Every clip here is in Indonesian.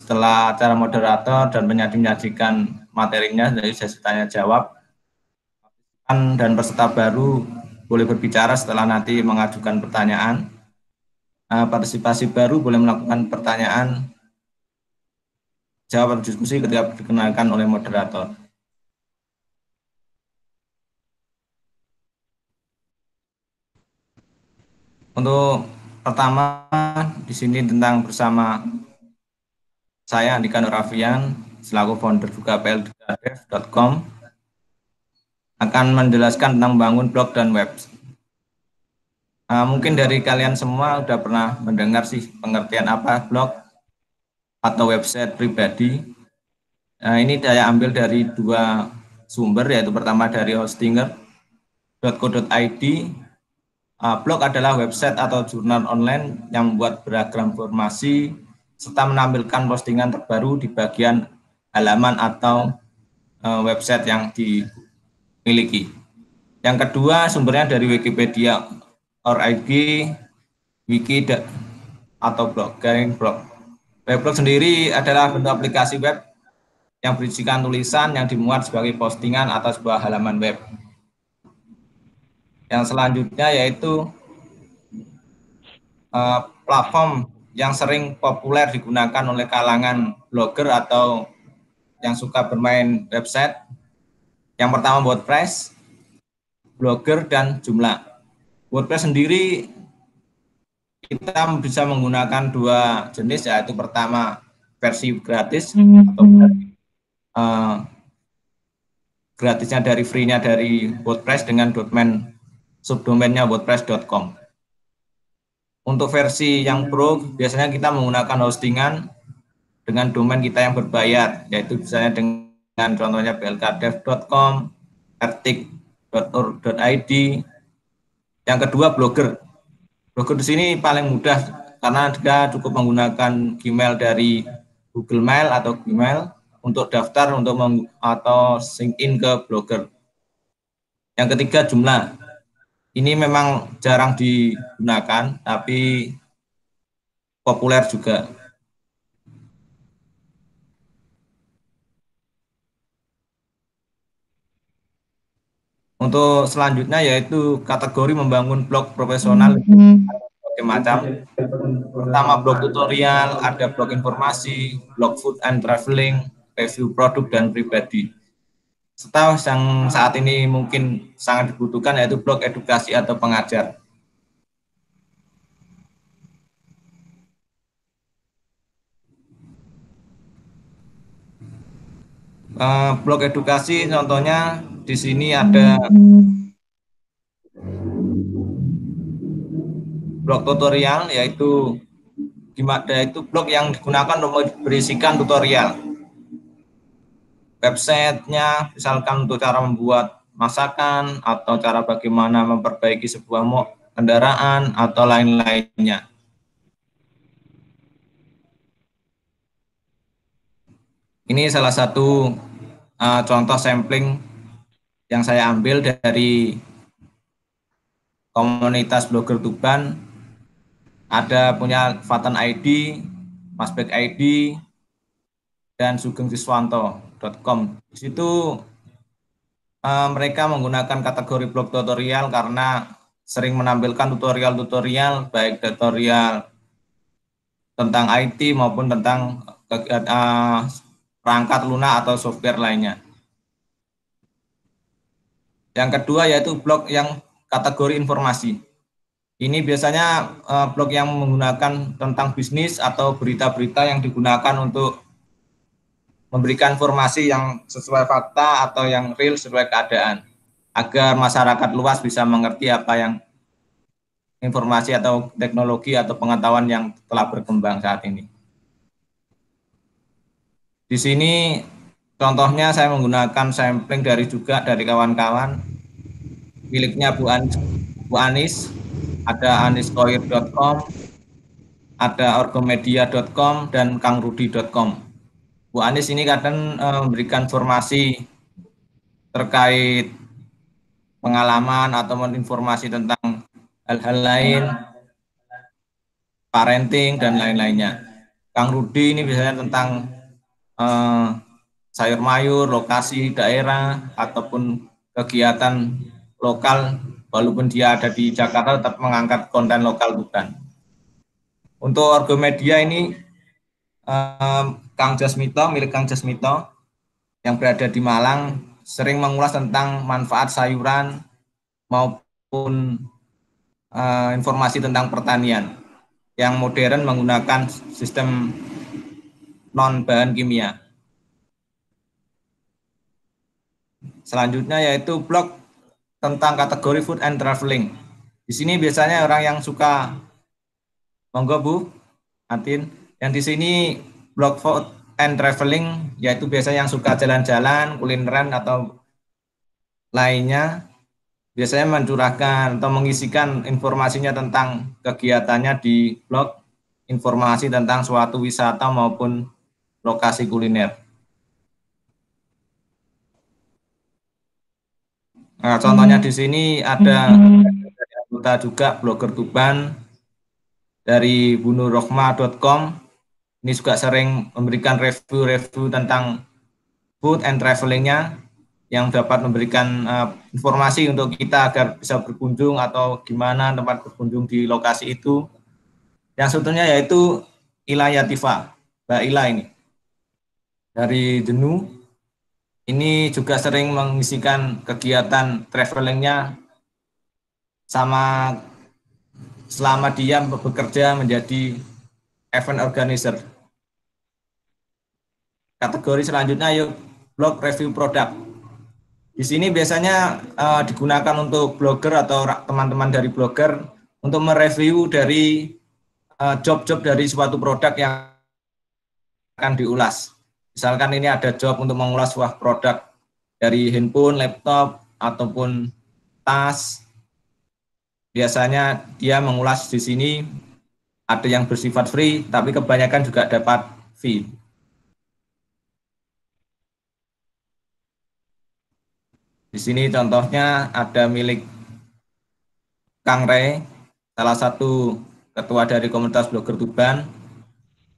setelah acara moderator dan penyaji menyajikan materinya dari sesi tanya jawab, dan peserta baru boleh berbicara setelah nanti mengajukan pertanyaan. Partisipasi baru boleh melakukan pertanyaan jawab diskusi ketika dikenalkan oleh moderator. Untuk pertama di sini tentang bersama saya Andika Nurafian selaku founder juga pldev.com akan menjelaskan tentang membangun blog dan web. Mungkin dari kalian semua sudah pernah mendengar sih pengertian apa blog atau website pribadi. Ini saya ambil dari dua sumber, yaitu pertama dari hostinger.co.id. Blog adalah website atau jurnal online yang membuat beragam informasi serta menampilkan postingan terbaru di bagian halaman atau website yang dimiliki. Yang kedua sumbernya dari Wikipedia.org, wiki atau blog. Weblog sendiri adalah bentuk aplikasi web yang berisikan tulisan yang dimuat sebagai postingan atau sebuah halaman web. Yang selanjutnya yaitu platform yang sering populer digunakan oleh kalangan blogger atau yang suka bermain website. Yang pertama WordPress, Blogger, dan Joomla. WordPress sendiri kita bisa menggunakan dua jenis, yaitu pertama versi gratis atau gratisnya dari free-nya dari WordPress dengan domain subdomainnya wordpress.com. Untuk versi yang pro biasanya kita menggunakan hostingan dengan domain kita yang berbayar, yaitu misalnya dengan contohnya blkdev.com, artik.org.id. Yang kedua Blogger. Blogger di sini paling mudah karena dia cukup menggunakan Gmail dari Google Mail atau Gmail untuk daftar atau sync in ke Blogger. Yang ketiga Joomla. Ini memang jarang digunakan tapi populer juga. Untuk selanjutnya yaitu kategori membangun blog profesional berbagai macam. Pertama blog tutorial, ada blog informasi, blog food and traveling, review produk dan pribadi. Serta yang saat ini mungkin sangat dibutuhkan yaitu blog edukasi atau pengajar. Blog edukasi contohnya di sini ada blog tutorial, yaitu blog yang digunakan untuk berisikan tutorial. Websitenya misalkan untuk cara membuat masakan atau cara bagaimana memperbaiki sebuah kendaraan atau lain-lainnya. Ini salah satu contoh sampling yang saya ambil dari komunitas blogger Tuban. Ada punya Fatan ID, Masbek ID, dan sugengsiswanto.com. Di situ mereka menggunakan kategori blog tutorial karena sering menampilkan tutorial-tutorial, baik tutorial tentang IT maupun tentang perangkat lunak atau software lainnya. Yang kedua yaitu blog yang kategori informasi. Ini biasanya blog yang menggunakan tentang bisnis atau berita-berita yang digunakan untuk memberikan informasi yang sesuai fakta atau yang real sesuai keadaan, agar masyarakat luas bisa mengerti apa yang informasi atau teknologi atau pengetahuan yang telah berkembang saat ini. Di sini contohnya saya menggunakan sampling dari kawan-kawan miliknya Bu Anis, ada aniskoir.com, ada orgomedia.com, dan kangrudi.com. Bu Anis ini kadang memberikan informasi terkait pengalaman atau informasi tentang hal-hal lain, parenting, dan lain-lainnya. Kang Rudi ini biasanya tentang sayur mayur, lokasi daerah, ataupun kegiatan lokal, walaupun dia ada di Jakarta tetap mengangkat konten lokal bukan. Untuk Orgomedia ini Kang Jasmito, milik Kang Jasmito yang berada di Malang, sering mengulas tentang manfaat sayuran maupun informasi tentang pertanian yang modern menggunakan sistem non bahan kimia. Selanjutnya yaitu blog tentang kategori food and traveling. Di sini biasanya orang yang suka, monggo Bu Atin, yang di sini blog food and traveling yaitu biasanya yang suka jalan-jalan, kulineran atau lainnya, biasanya mencurahkan atau mengisikan informasinya tentang kegiatannya di blog, informasi tentang suatu wisata maupun lokasi kuliner. Nah, contohnya di sini ada anggota juga blogger Tuban dari bunurohma.com. Ini juga sering memberikan review-review tentang food and travelingnya yang dapat memberikan informasi untuk kita agar bisa berkunjung atau gimana tempat berkunjung di lokasi itu. Yang satunya yaitu Ila Yatifa, Mbak Ila ini dari Jenu. Ini juga sering mengisikan kegiatan travelingnya sama selama dia bekerja menjadi event organizer. Kategori selanjutnya yuk blog review produk. Di sini biasanya digunakan untuk blogger atau teman-teman dari blogger untuk mereview dari job-job dari suatu produk yang akan diulas. Misalkan ini ada job untuk mengulas sebuah produk dari handphone, laptop, ataupun tas. Biasanya dia mengulas di sini, ada yang bersifat free, tapi kebanyakan juga dapat fee. Di sini contohnya ada milik Kang Rey, salah satu ketua dari komunitas blogger Tuban.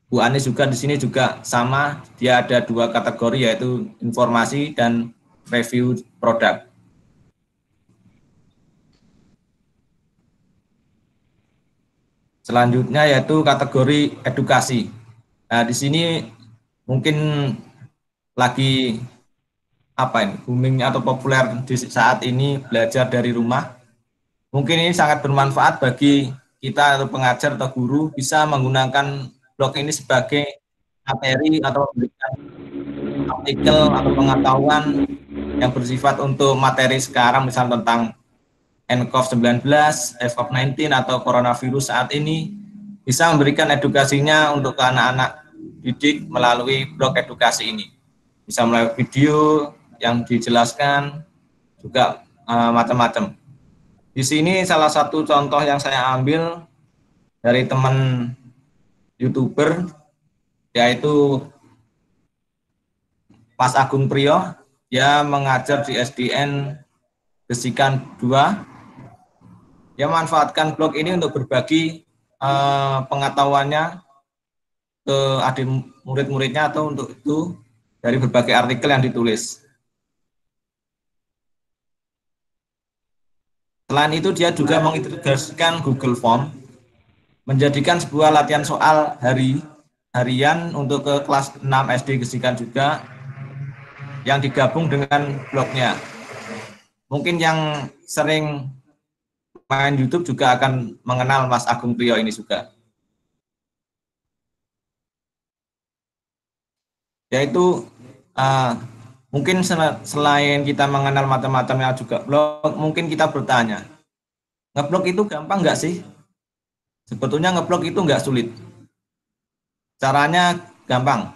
Bu Anis juga di sini juga sama, dia ada dua kategori yaitu informasi dan review produk. Selanjutnya yaitu kategori edukasi. Nah, di sini mungkin lagi apa ini boomingnya atau populer di saat ini belajar dari rumah. Mungkin ini sangat bermanfaat bagi kita atau pengajar atau guru bisa menggunakan blog ini sebagai materi atau memberikan artikel atau pengetahuan yang bersifat untuk materi sekarang, misal tentang nCoV-19, COVID-19 atau coronavirus saat ini, bisa memberikan edukasinya untuk ke anak-anak didik melalui blog edukasi ini. Bisa melalui video yang dijelaskan, juga macam-macam. Di sini salah satu contoh yang saya ambil dari teman YouTuber, yaitu Mas Agung Priyo, dia mengajar di SDN Gesikan 2. Dia memanfaatkan blog ini untuk berbagi pengetahuannya ke adik murid-muridnya atau untuk itu dari berbagai artikel yang ditulis. Selain itu dia juga mengintegrasikan Google Form, menjadikan sebuah latihan soal harian untuk ke kelas 6 SD Gesikan juga yang digabung dengan blognya. Mungkin yang sering main YouTube juga akan mengenal Mas Agung Priyo ini juga. Yaitu mungkin selain kita mengenal macam-macamnya juga blog, mungkin kita bertanya, ngeblog itu gampang nggak sih? Sebetulnya ngeblog itu nggak sulit. Caranya gampang.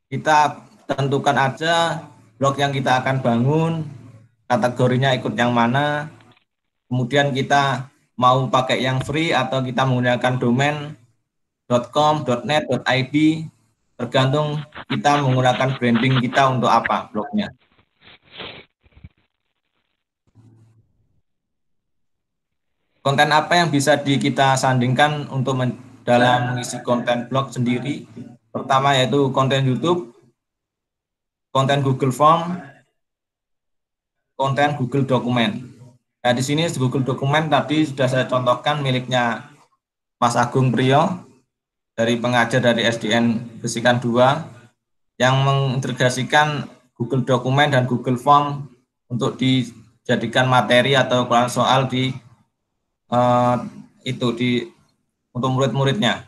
Kita tentukan aja blog yang kita akan bangun, kategorinya ikut yang mana, kemudian kita mau pakai yang free atau kita menggunakan domain .com, .net, .id, tergantung kita menggunakan branding kita untuk apa blognya. Konten apa yang bisa kita sandingkan untuk dalam mengisi konten blog sendiri? Pertama yaitu konten YouTube, konten Google Form, konten Google Dokumen. Nah, di sini Google Dokumen tadi sudah saya contohkan miliknya Mas Agung Priyo dari pengajar dari SDN Besikan 2 yang mengintegrasikan Google Dokumen dan Google Form untuk dijadikan materi atau soal di uh, itu di untuk murid-muridnya,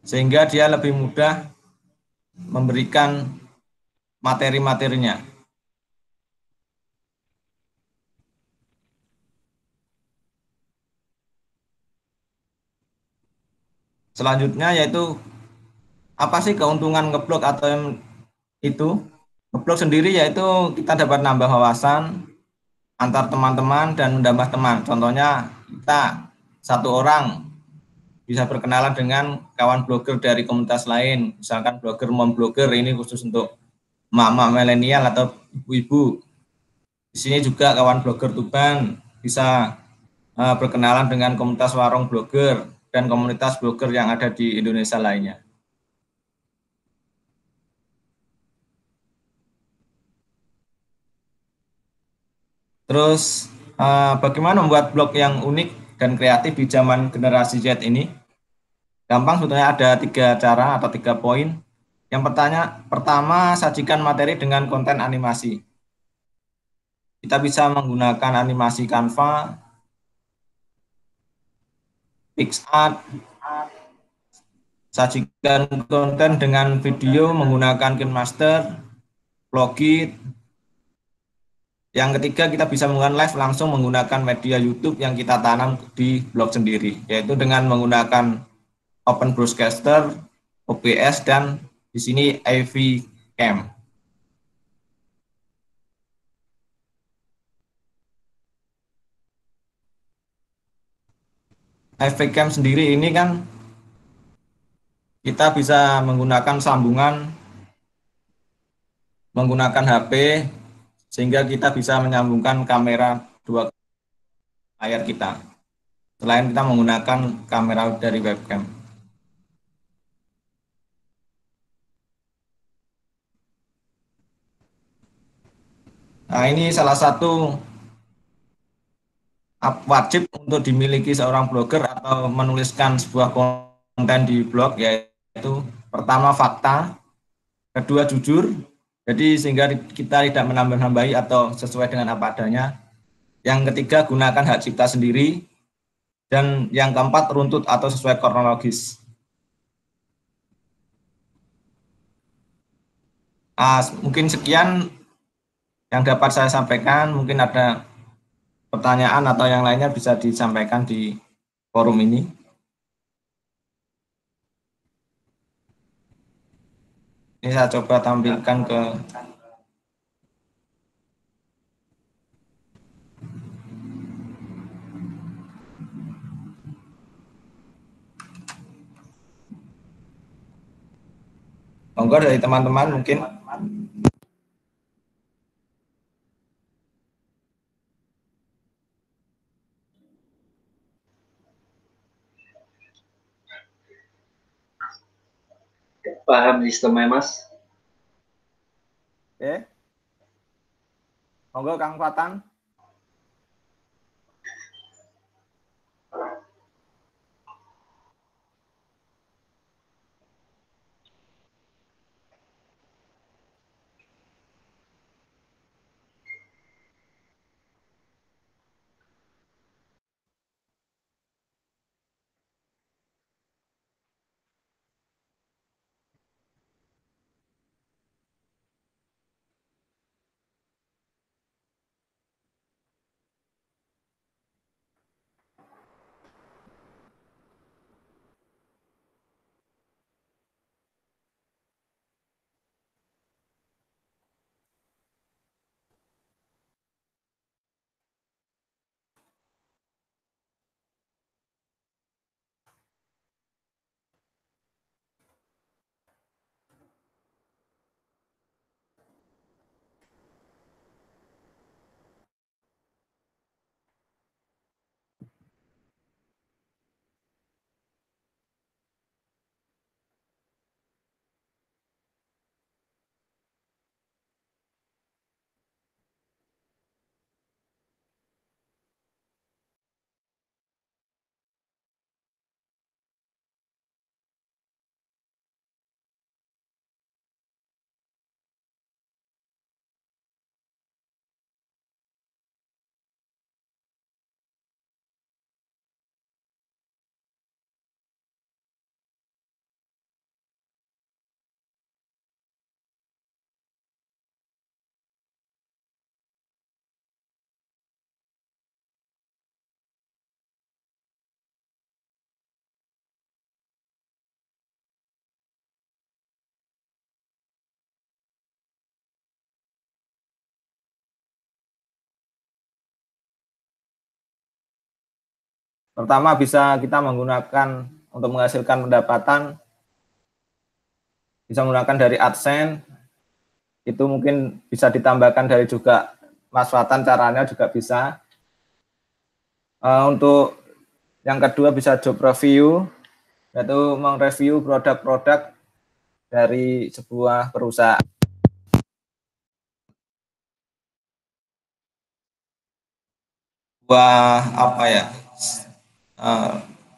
sehingga dia lebih mudah memberikan materi-materinya. Selanjutnya yaitu apa sih keuntungan ngeblog atau yang itu? Ngeblog sendiri yaitu kita dapat nambah wawasan antar teman-teman dan menambah teman. Contohnya kita satu orang bisa berkenalan dengan kawan blogger dari komunitas lain, misalkan blogger mom blogger ini khusus untuk mama milenial atau ibu-ibu. Di sini juga kawan blogger Tuban bisa berkenalan dengan komunitas warung blogger dan komunitas blogger yang ada di Indonesia lainnya. Terus bagaimana membuat blog yang unik dan kreatif di zaman generasi Z ini? Gampang, sebetulnya ada 3 cara atau 3 poin. Yang pertama, sajikan materi dengan konten animasi. Kita bisa menggunakan animasi Canva, PixArt, sajikan konten dengan video menggunakan KineMaster, Vlogit. Yang ketiga, kita bisa menggunakan live langsung menggunakan media YouTube yang kita tanam di blog sendiri, yaitu dengan menggunakan Open Broadcaster, OBS, dan di sini AV Cam. AV Cam sendiri ini kan kita bisa menggunakan sambungan menggunakan HP sehingga kita bisa menyambungkan kamera dua layar kita. Selain kita menggunakan kamera dari webcam. Nah, ini salah satu wajib untuk dimiliki seorang blogger atau menuliskan sebuah konten di blog, yaitu pertama fakta, kedua jujur, jadi sehingga kita tidak menambah-nambahi atau sesuai dengan apa adanya. Yang ketiga, gunakan hak cipta sendiri. Dan yang keempat, runtut atau sesuai kronologis. Mungkin sekian yang dapat saya sampaikan. Mungkin ada pertanyaan atau yang lainnya bisa disampaikan di forum ini. Ini saya coba tampilkan ke monggo dari teman-teman mungkin. Paham sistemnya, Mas? Monggo Kang Fatan. Pertama, bisa kita menggunakan untuk menghasilkan pendapatan, bisa menggunakan dari AdSense, itu mungkin bisa ditambahkan dari juga Mas Fatan, caranya juga bisa. Untuk yang kedua bisa job review, yaitu mereview produk-produk dari sebuah perusahaan. Sebuah apa ya,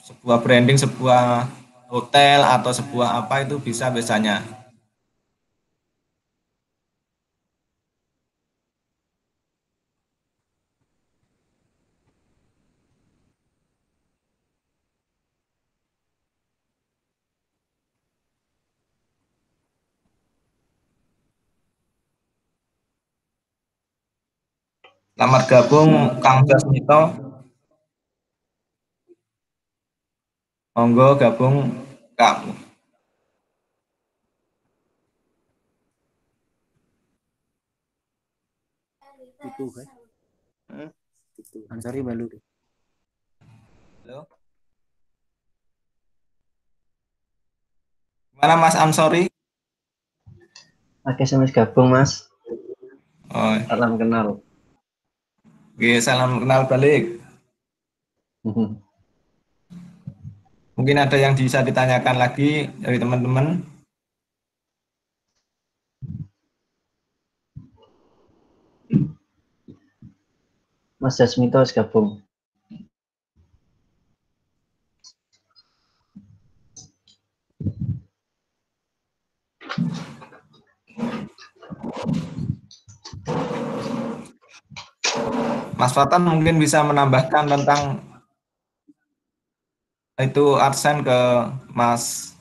sebuah branding, sebuah hotel atau sebuah apa itu bisa biasanya. Selamat gabung Kang Jasmito. Monggo gabung Kak. Itu kan? Itu. Ansari baru. Halo. Gimana Mas Ansori? Oke, sama gabung Mas. Oh, Salam kenal. oke, salam kenal balik. Mungkin ada yang bisa ditanyakan lagi dari teman-teman. Mas Jasmito harus gabung. Mas Fatan mungkin bisa menambahkan tentang itu AdSense ke Mas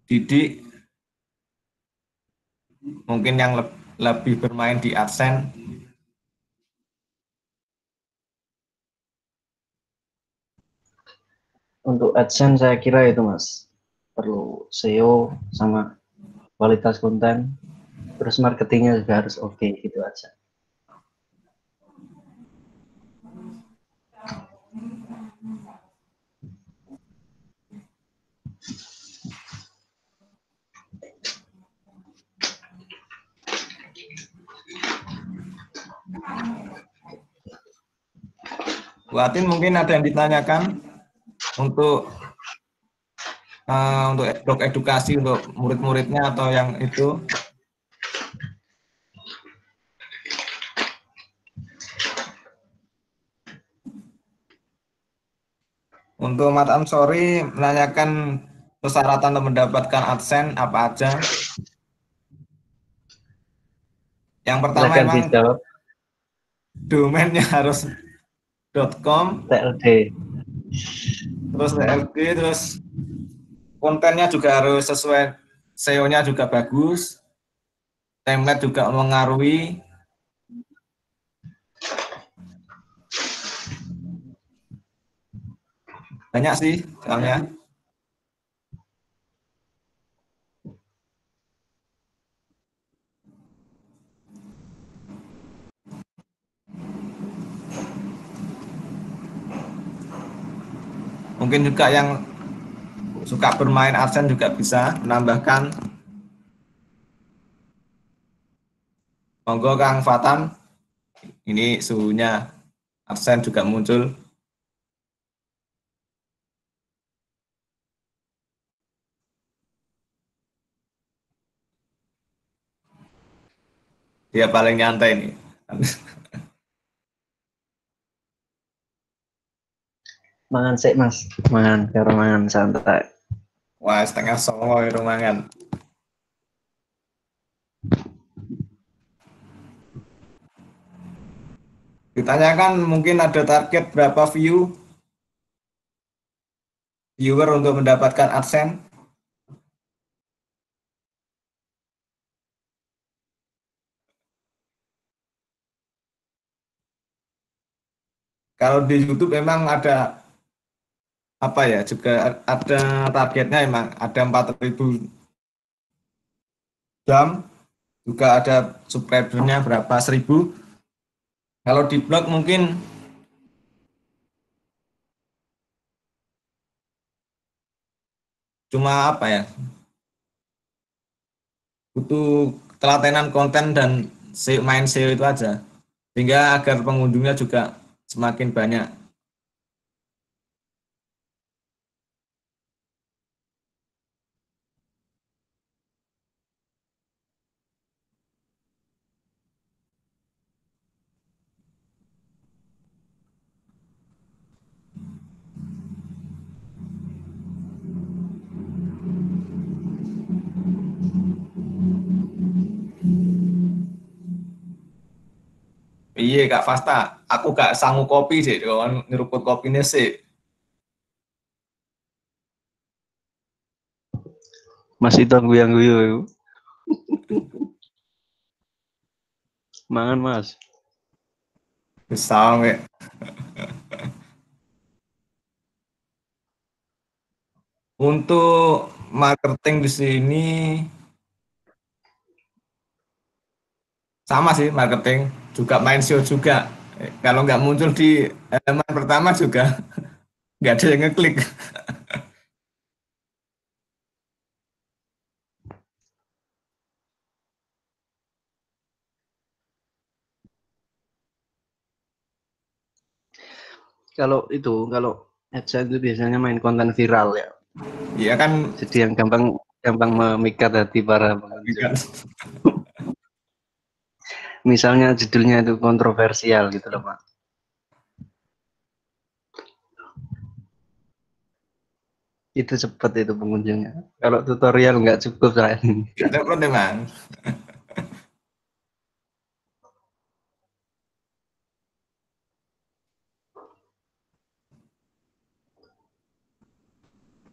Didi, mungkin yang lebih bermain di AdSense. Untuk AdSense saya kira itu Mas, perlu SEO sama kualitas konten, terus marketingnya juga harus oke, gitu aja. Bu Atin mungkin ada yang ditanyakan untuk blog edukasi untuk murid-muridnya atau yang itu. Untuk Mas Ansori menanyakan persyaratan untuk mendapatkan AdSense apa aja. Yang pertama Silakan memang dijawab. domainnya harus .com, TLD. terus TLD, terus kontennya juga harus sesuai, SEO-nya juga bagus, template juga mengaruhi. Banyak sih soalnya. Mungkin juga yang suka bermain AdSense juga bisa menambahkan. Monggo Kang Fatan, ini suhunya AdSense juga muncul. Dia paling nyantai nih. Mangan sik Mas, mangan karo mangan santai. Wah, setengah songo rumangan. Ditanyakan mungkin ada target berapa viewer untuk mendapatkan AdSense. Kalau di YouTube memang ada apa ya, juga ada targetnya, emang ada 4.000 jam, juga ada subscribernya berapa 1.000. Kalau di blog mungkin cuma apa ya, butuh telatenan konten dan main SEO itu aja, sehingga agar pengunjungnya juga semakin banyak. Iya Kak Fasta, aku gak sanggup kopi sih, kawan nyeruput kopinya sih. Mas itu yang guyu. Mangan Mas. Sampai untuk marketing di sini sama sih, marketing juga main SEO juga. Kalau nggak muncul di halaman pertama juga nggak ada yang ngeklik. Kalau AdSense itu biasanya main konten viral ya. Iya kan, Jadi yang gampang memikat hati para pengunjung. kan. Misalnya judulnya itu kontroversial gitu loh, Pak. Itu cepat itu pengunjungnya. Kalau tutorial nggak cukup saya. Nggak dapat memang.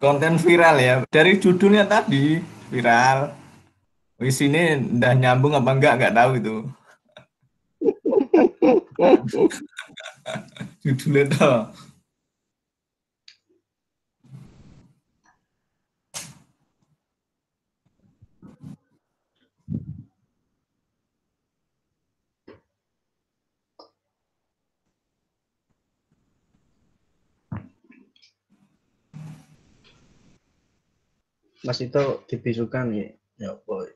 Konten viral ya, dari judulnya tadi viral. Wis ini udah nyambung apa nggak tahu itu. Judulnya tuh. Mas itu dibisukan ya. Ya, boy.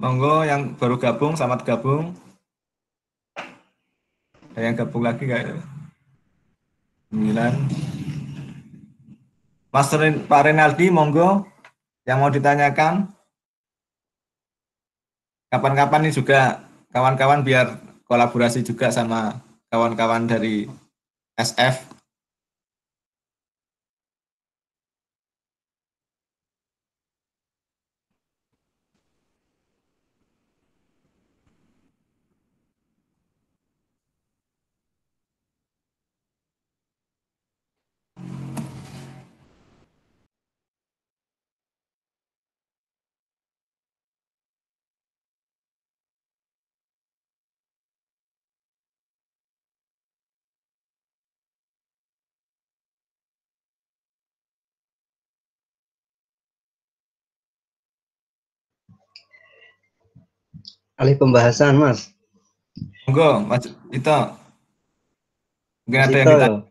Monggo yang baru gabung, selamat gabung. Ada yang gabung lagi nggak itu? 9. Pak Renaldi, monggo yang mau ditanyakan. Kapan-kapan nih juga kawan-kawan biar kolaborasi juga sama kawan-kawan dari SF. Alih pembahasan, Mas. Monggo, Mas itu mungkin Mas ada yang itu ditanya.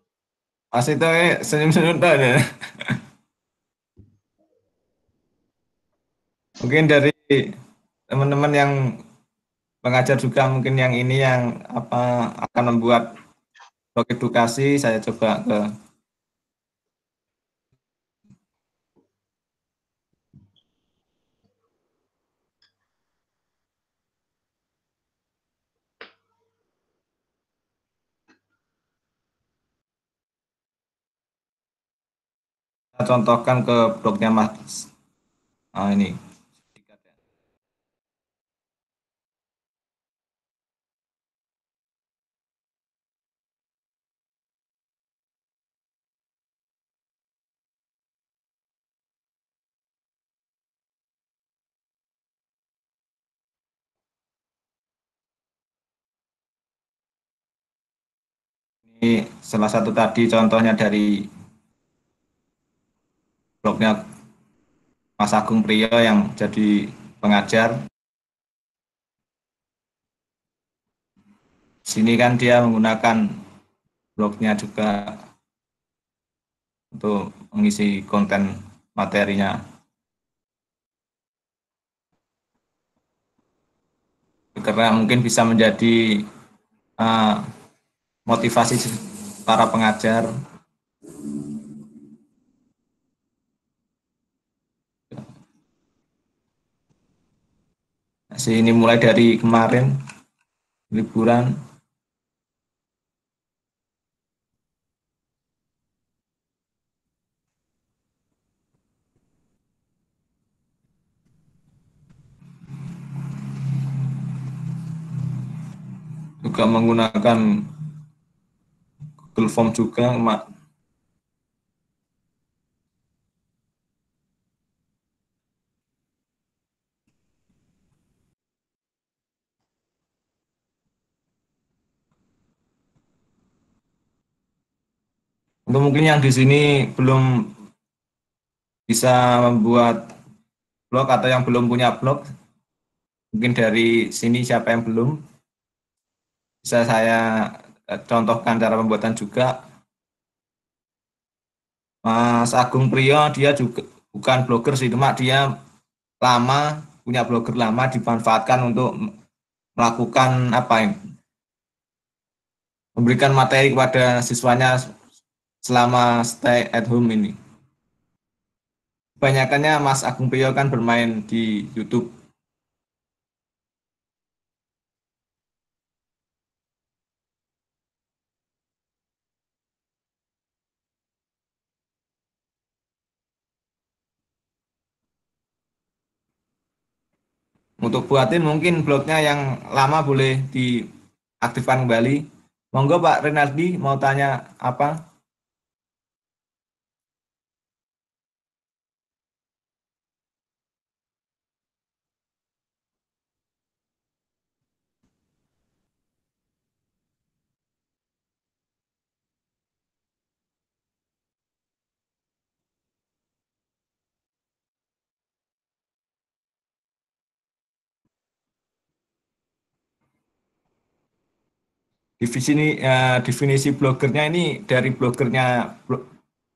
Mas itu senyum-senyum tuh ada. Mungkin dari teman-teman yang pengajar juga mungkin yang ini yang apa akan membuat blog edukasi, saya coba ke saya contohkan ke blognya Mas. Ah, ini. Ini salah satu tadi contohnya dari blognya Mas Agung Priyo yang jadi pengajar. Sini kan dia menggunakan blognya juga untuk mengisi konten materinya. Karena mungkin bisa menjadi motivasi para pengajar. Ini mulai dari kemarin liburan. Juga menggunakan Google Form juga, Mak. Untuk mungkin yang di sini belum bisa membuat blog atau yang belum punya blog, mungkin dari sini siapa yang belum, bisa saya contohkan cara pembuatan juga. Mas Agung Priyo dia juga bukan blogger sih, cuma dia lama punya blogger lama dimanfaatkan untuk melakukan apa ini, memberikan materi kepada siswanya selama stay at home ini. Kebanyakannya Mas Agung Priyo kan bermain di YouTube. Untuk buatin mungkin blognya yang lama boleh diaktifkan kembali. Monggo Pak Renaldi mau tanya apa? Definisi blogernya ini dari blogernya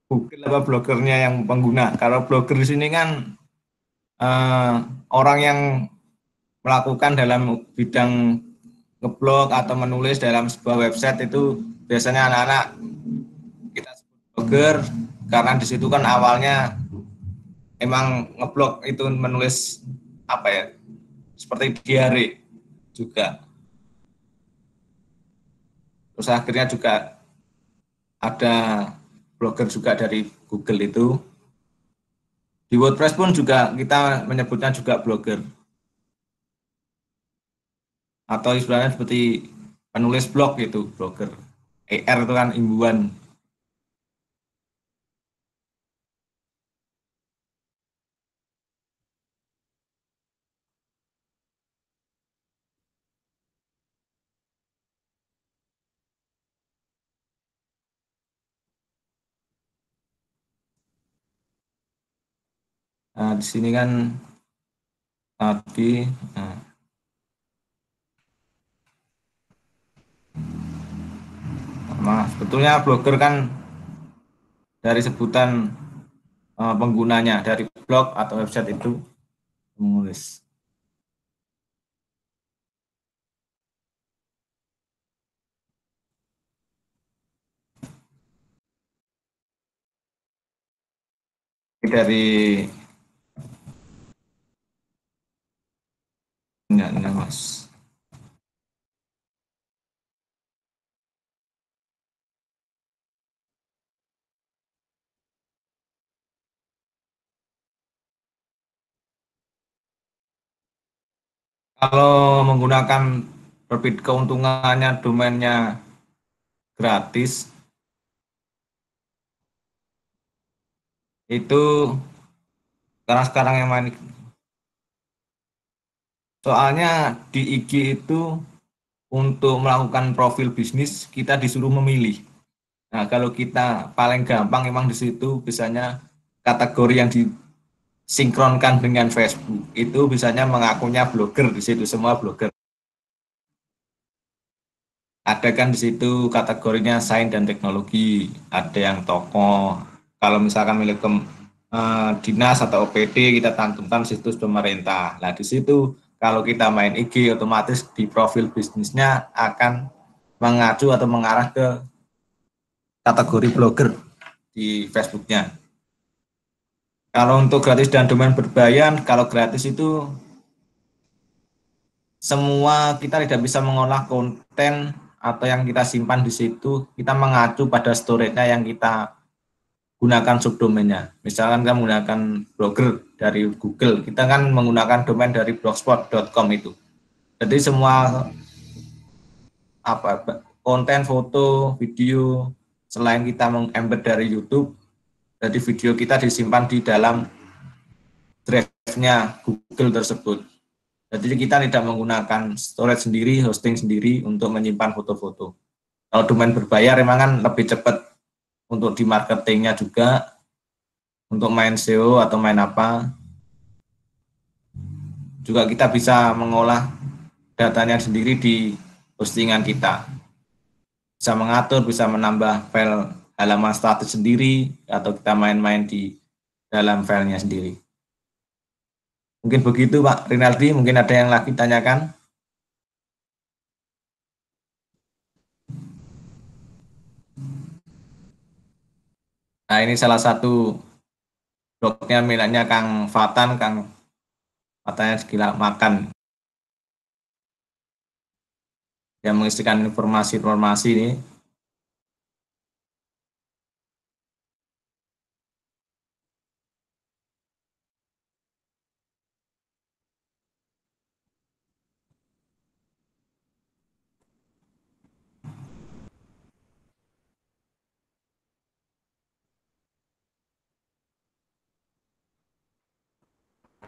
Google apa blogernya yang pengguna. Kalau blogger di sini kan orang yang melakukan dalam bidang ngeblog atau menulis dalam sebuah website itu biasanya anak-anak kita sebut blogger karena di situ kan awalnya emang ngeblog itu menulis apa ya, seperti diary juga. Terus akhirnya juga ada blogger juga dari Google itu. Di WordPress pun juga kita menyebutnya juga blogger. Atau istilahnya seperti penulis blog gitu, blogger. ER itu kan imbuhan. Nah, di sini kan tadi sebetulnya blogger kan dari sebutan penggunanya dari blog atau website itu menulis. Dari ya, Mas. Kalau menggunakan perbit keuntungannya domainnya gratis itu karena sekarang yang main soalnya di IG itu untuk melakukan profil bisnis kita disuruh memilih. Nah, kalau kita paling gampang memang di situ biasanya kategori yang disinkronkan dengan Facebook itu biasanya mengakunya blogger, di situ semua blogger. Ada kan di situ kategorinya sains dan teknologi, ada yang tokoh. Kalau misalkan milik dinas atau OPD kita cantumkan situs pemerintah. Nah, di situ kalau kita main IG otomatis di profil bisnisnya akan mengacu atau mengarah ke kategori blogger di Facebooknya. Kalau untuk gratis dan domain berbayar, kalau gratis itu semua kita tidak bisa mengolah konten atau yang kita simpan di situ, kita mengacu pada storage-nya yang kita gunakan subdomainnya. Misalkan kita menggunakan blogger dari Google, kita kan menggunakan domain dari blogspot.com itu. Jadi semua konten, foto, video, selain kita mengembed dari YouTube, jadi video kita disimpan di dalam drive-nya Google tersebut. Jadi kita tidak menggunakan storage sendiri, hosting sendiri untuk menyimpan foto-foto. Kalau domain berbayar memang kan lebih cepat untuk di marketingnya juga, untuk main SEO atau main apa. Juga kita bisa mengolah datanya sendiri di postingan kita. Bisa mengatur, bisa menambah file halaman status sendiri, atau kita main-main di dalam filenya sendiri. Mungkin begitu Pak Rinaldi, mungkin ada yang lagi tanyakan? Nah, ini salah satu blognya miliknya Kang Fatan, katanya segila makan. Yang mengisikan informasi-informasi ini.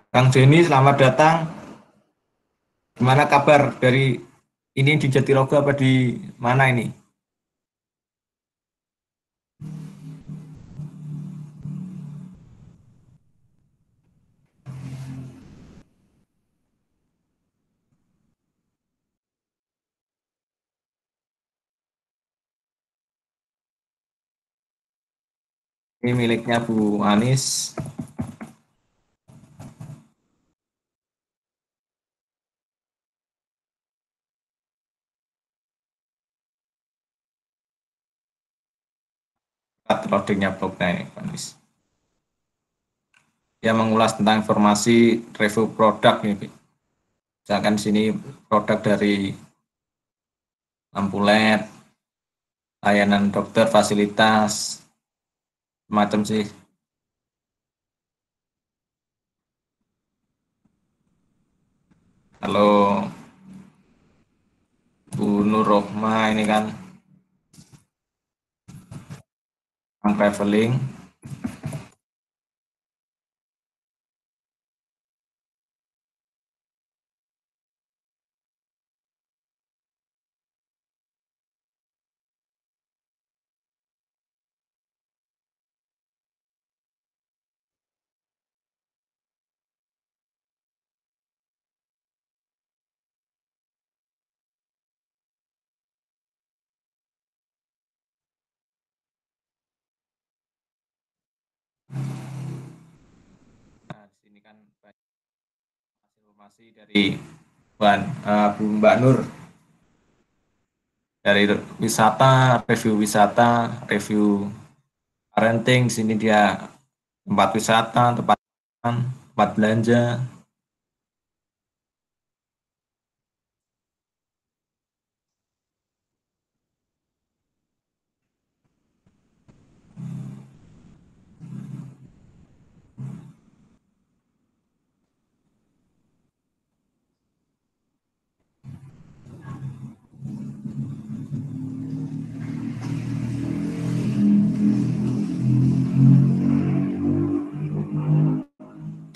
Kang Denny, selamat datang. Gimana kabar dari ini di Jatirogo apa di mana ini? Ini miliknya Bu Anis. Loadingnya blognya ini, Bu Anis. Dia mengulas tentang informasi review produk ini. Misalkan di sini produk dari lampu LED, layanan dokter, fasilitas, macam sih. Halo Bu Nur Rohma, ini kan traveling. Nah, di sini kan banyak informasi dari Bu Mbak Nur, dari wisata, review parenting. Sini dia tempat wisata, tempat belanja.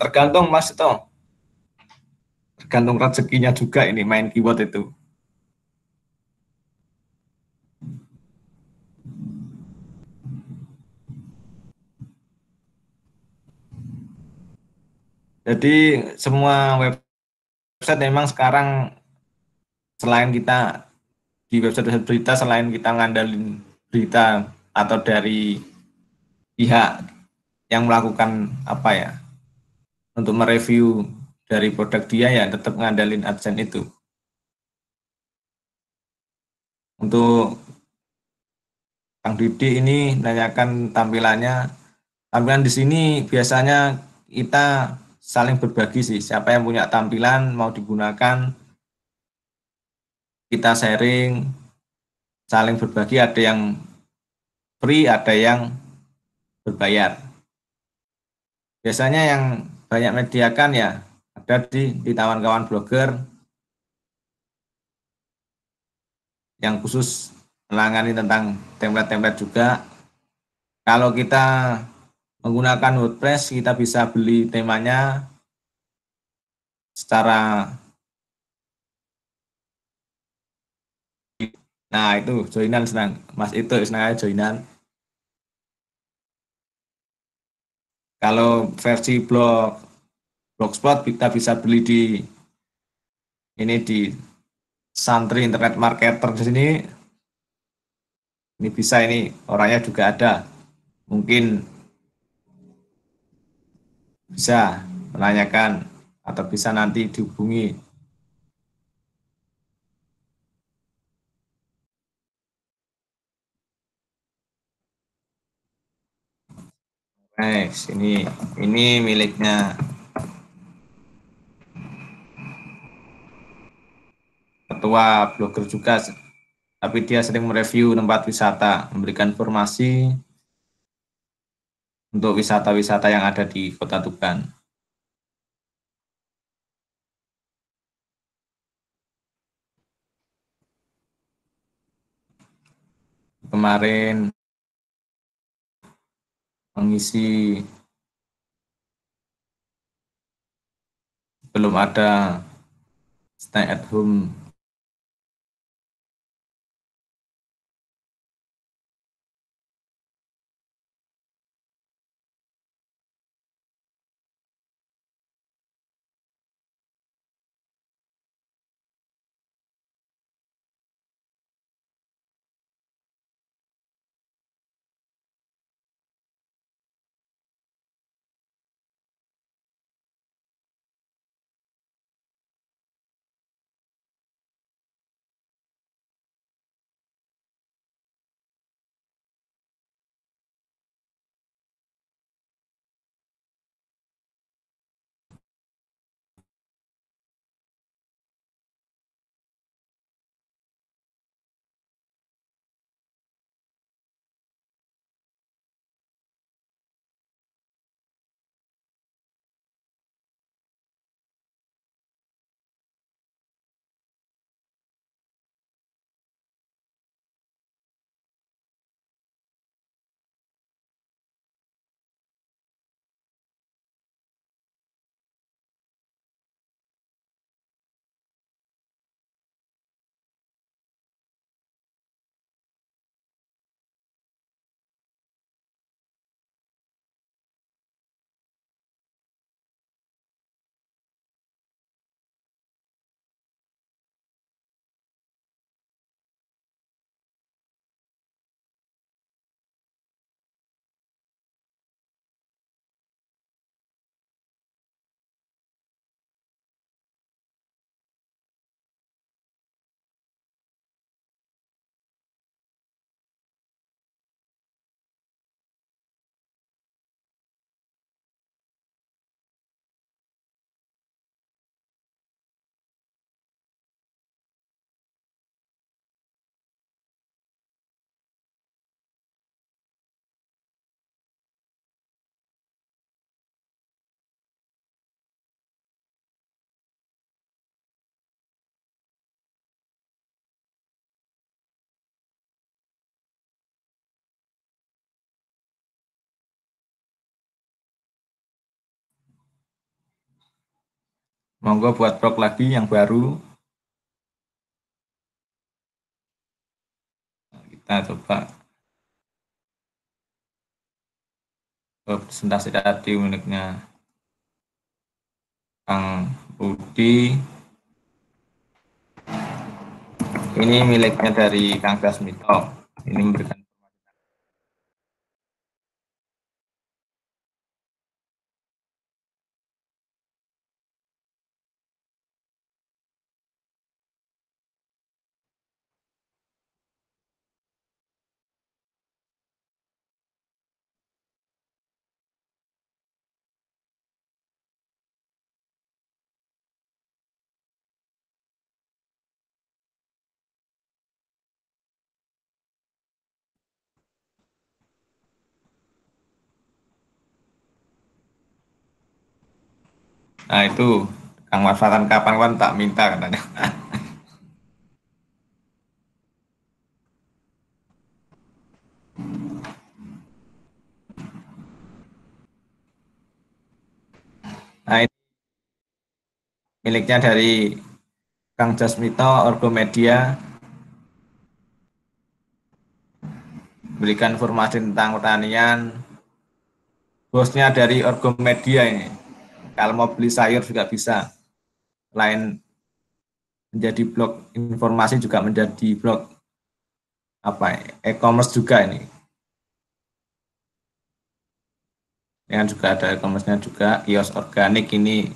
Tergantung Mas itu, tergantung rezekinya juga ini main keyword itu. Jadi semua website memang sekarang selain kita di website berita, selain kita ngandalin berita atau dari pihak yang melakukan apa ya untuk mereview dari produk dia, ya tetap ngandalin AdSense itu. Untuk Kang Didi ini nanyakan tampilannya. Tampilan di sini biasanya kita saling berbagi sih. Siapa yang punya tampilan mau digunakan, kita sharing, saling berbagi. Ada yang free, ada yang berbayar. Biasanya yang banyak mediakan ya ada di kawan-kawan blogger yang khusus menangani tentang template-template juga. Kalau kita menggunakan WordPress, kita bisa beli temanya secara, nah itu joinan senang, Mas itu senang aja joinan. Kalau versi blogspot kita bisa beli di ini di Santri Internet Marketer di sini. Ini bisa, ini orangnya juga ada. Mungkin bisa menanyakan atau bisa nanti dihubungi. Next, ini miliknya ketua blogger juga, tapi dia sering mereview tempat wisata, memberikan informasi untuk wisata-wisata yang ada di Kota Tuban. Kemarin mengisi belum ada stay at home. Monggo buat blog lagi yang baru. Kita coba presentasi tadi uniknya. Kang Budi. Ini miliknya dari Kang Dasmito. Ini memberikan. Nah itu Kang Mas Fatan kapan-kapan tak minta katanya. Nah ini miliknya dari Kang Jasmito, Orgomedia, berikan informasi tentang pertanian. Bosnya dari Orgomedia ini. Kalau mau beli sayur juga bisa. Selain menjadi blog informasi juga menjadi blog e-commerce juga ini. Yang juga ada e-commerce-nya juga, kios organik ini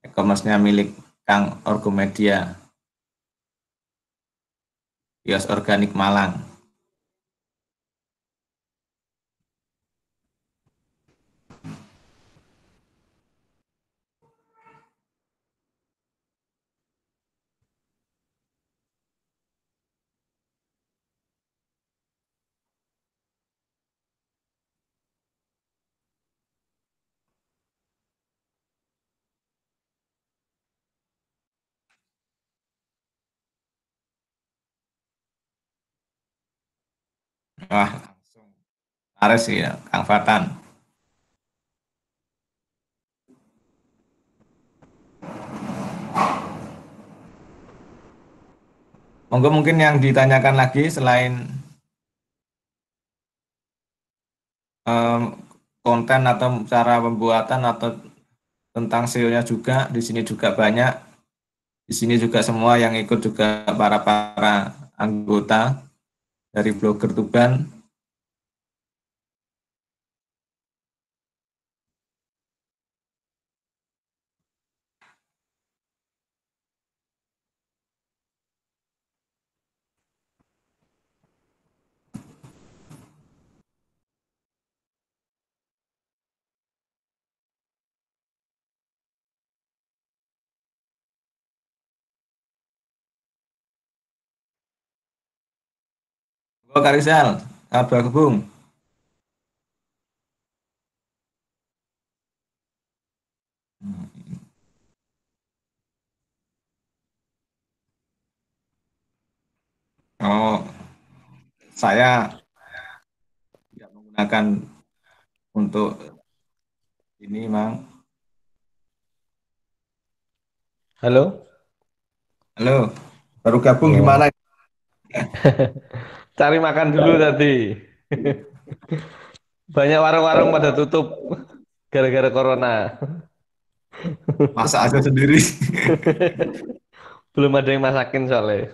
e-commerce-nya milik Kang Orgomedia. Kios organik Malang. Wah, langsung laris sih ya, Kang Fatan. Monggo mungkin yang ditanyakan lagi selain konten atau cara pembuatan atau tentang SEO-nya juga, di sini juga banyak. Di sini juga semua yang ikut juga para anggota dari blogger Tuban. Monggo Kak Rizal, kabar gabung. Oh, saya tidak menggunakan untuk ini, Mang. Halo? Halo, baru gabung Ya. gimana? Cari makan dulu tadi. Banyak warung-warung pada tutup gara-gara corona. Masak aja sendiri. Belum ada yang masakin soalnya.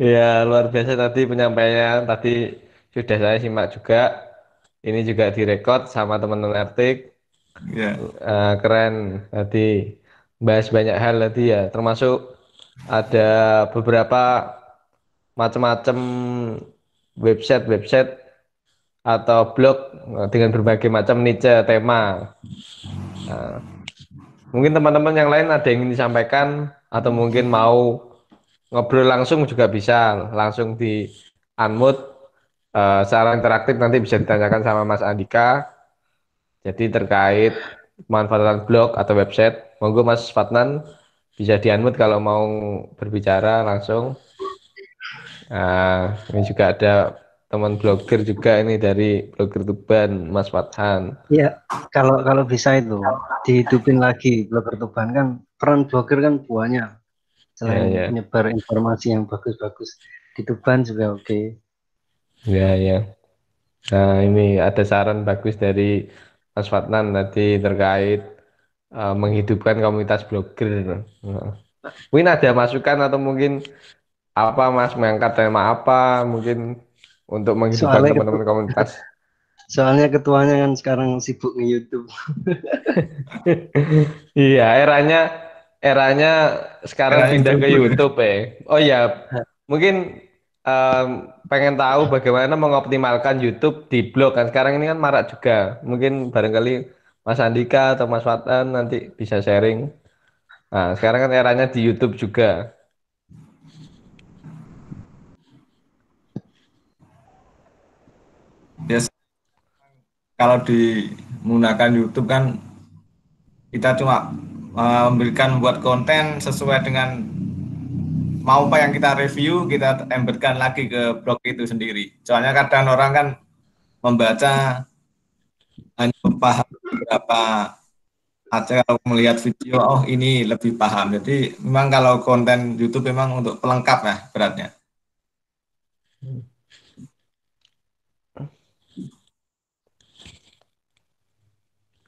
Ya, luar biasa tadi penyampaiannya. Tadi sudah saya simak juga. Ini juga direkod sama teman-teman Artik. Ya, Keren tadi. Bahas banyak hal tadi ya. Termasuk ada beberapa macam-macam website-website atau blog dengan berbagai macam niche tema. Nah, mungkin teman-teman yang lain ada yang ingin disampaikan atau mungkin mau ngobrol langsung juga bisa langsung di unmute secara interaktif nanti bisa ditanyakan sama Mas Andika. Jadi terkait pemanfaatan blog atau website, monggo Mas Fatnan bisa di unmute kalau mau berbicara langsung. Ini juga ada teman blogger juga ini dari blogger Tuban, Mas Fathan. Ya, kalau kalau bisa itu dihidupin lagi blogger Tuban kan, peran blogger kan banyak. Ya, Selain ya, nyebar informasi yang bagus-bagus di Tuban juga oke. ya, ya. Nah, ini ada saran bagus dari Mas Fatnan tadi terkait menghidupkan komunitas blogger. Nah, mungkin ada masukan atau mungkin apa Mas mengangkat tema apa mungkin untuk menghidupkan Soalnya teman-teman komunitas. soalnya ketuanya kan sekarang sibuk nge YouTube. Iya, eranya eranya sekarang Eranya pindah ke YouTube. YouTube ya. Oh iya, mungkin em, pengen tahu bagaimana mengoptimalkan YouTube di blog kan sekarang ini kan marak juga. Mungkin barangkali Mas Andika atau Mas Watan nanti bisa sharing. Nah, sekarang kan eranya di YouTube juga. Yes, kalau menggunakan YouTube kan kita cuma memberikan buat konten sesuai dengan mau apa yang kita review, kita embedkan lagi ke blog itu sendiri. Soalnya kadang orang kan membaca hanya paham beberapa aja, kalau melihat video, oh ini lebih paham. Jadi memang kalau konten YouTube memang untuk pelengkap ya beratnya.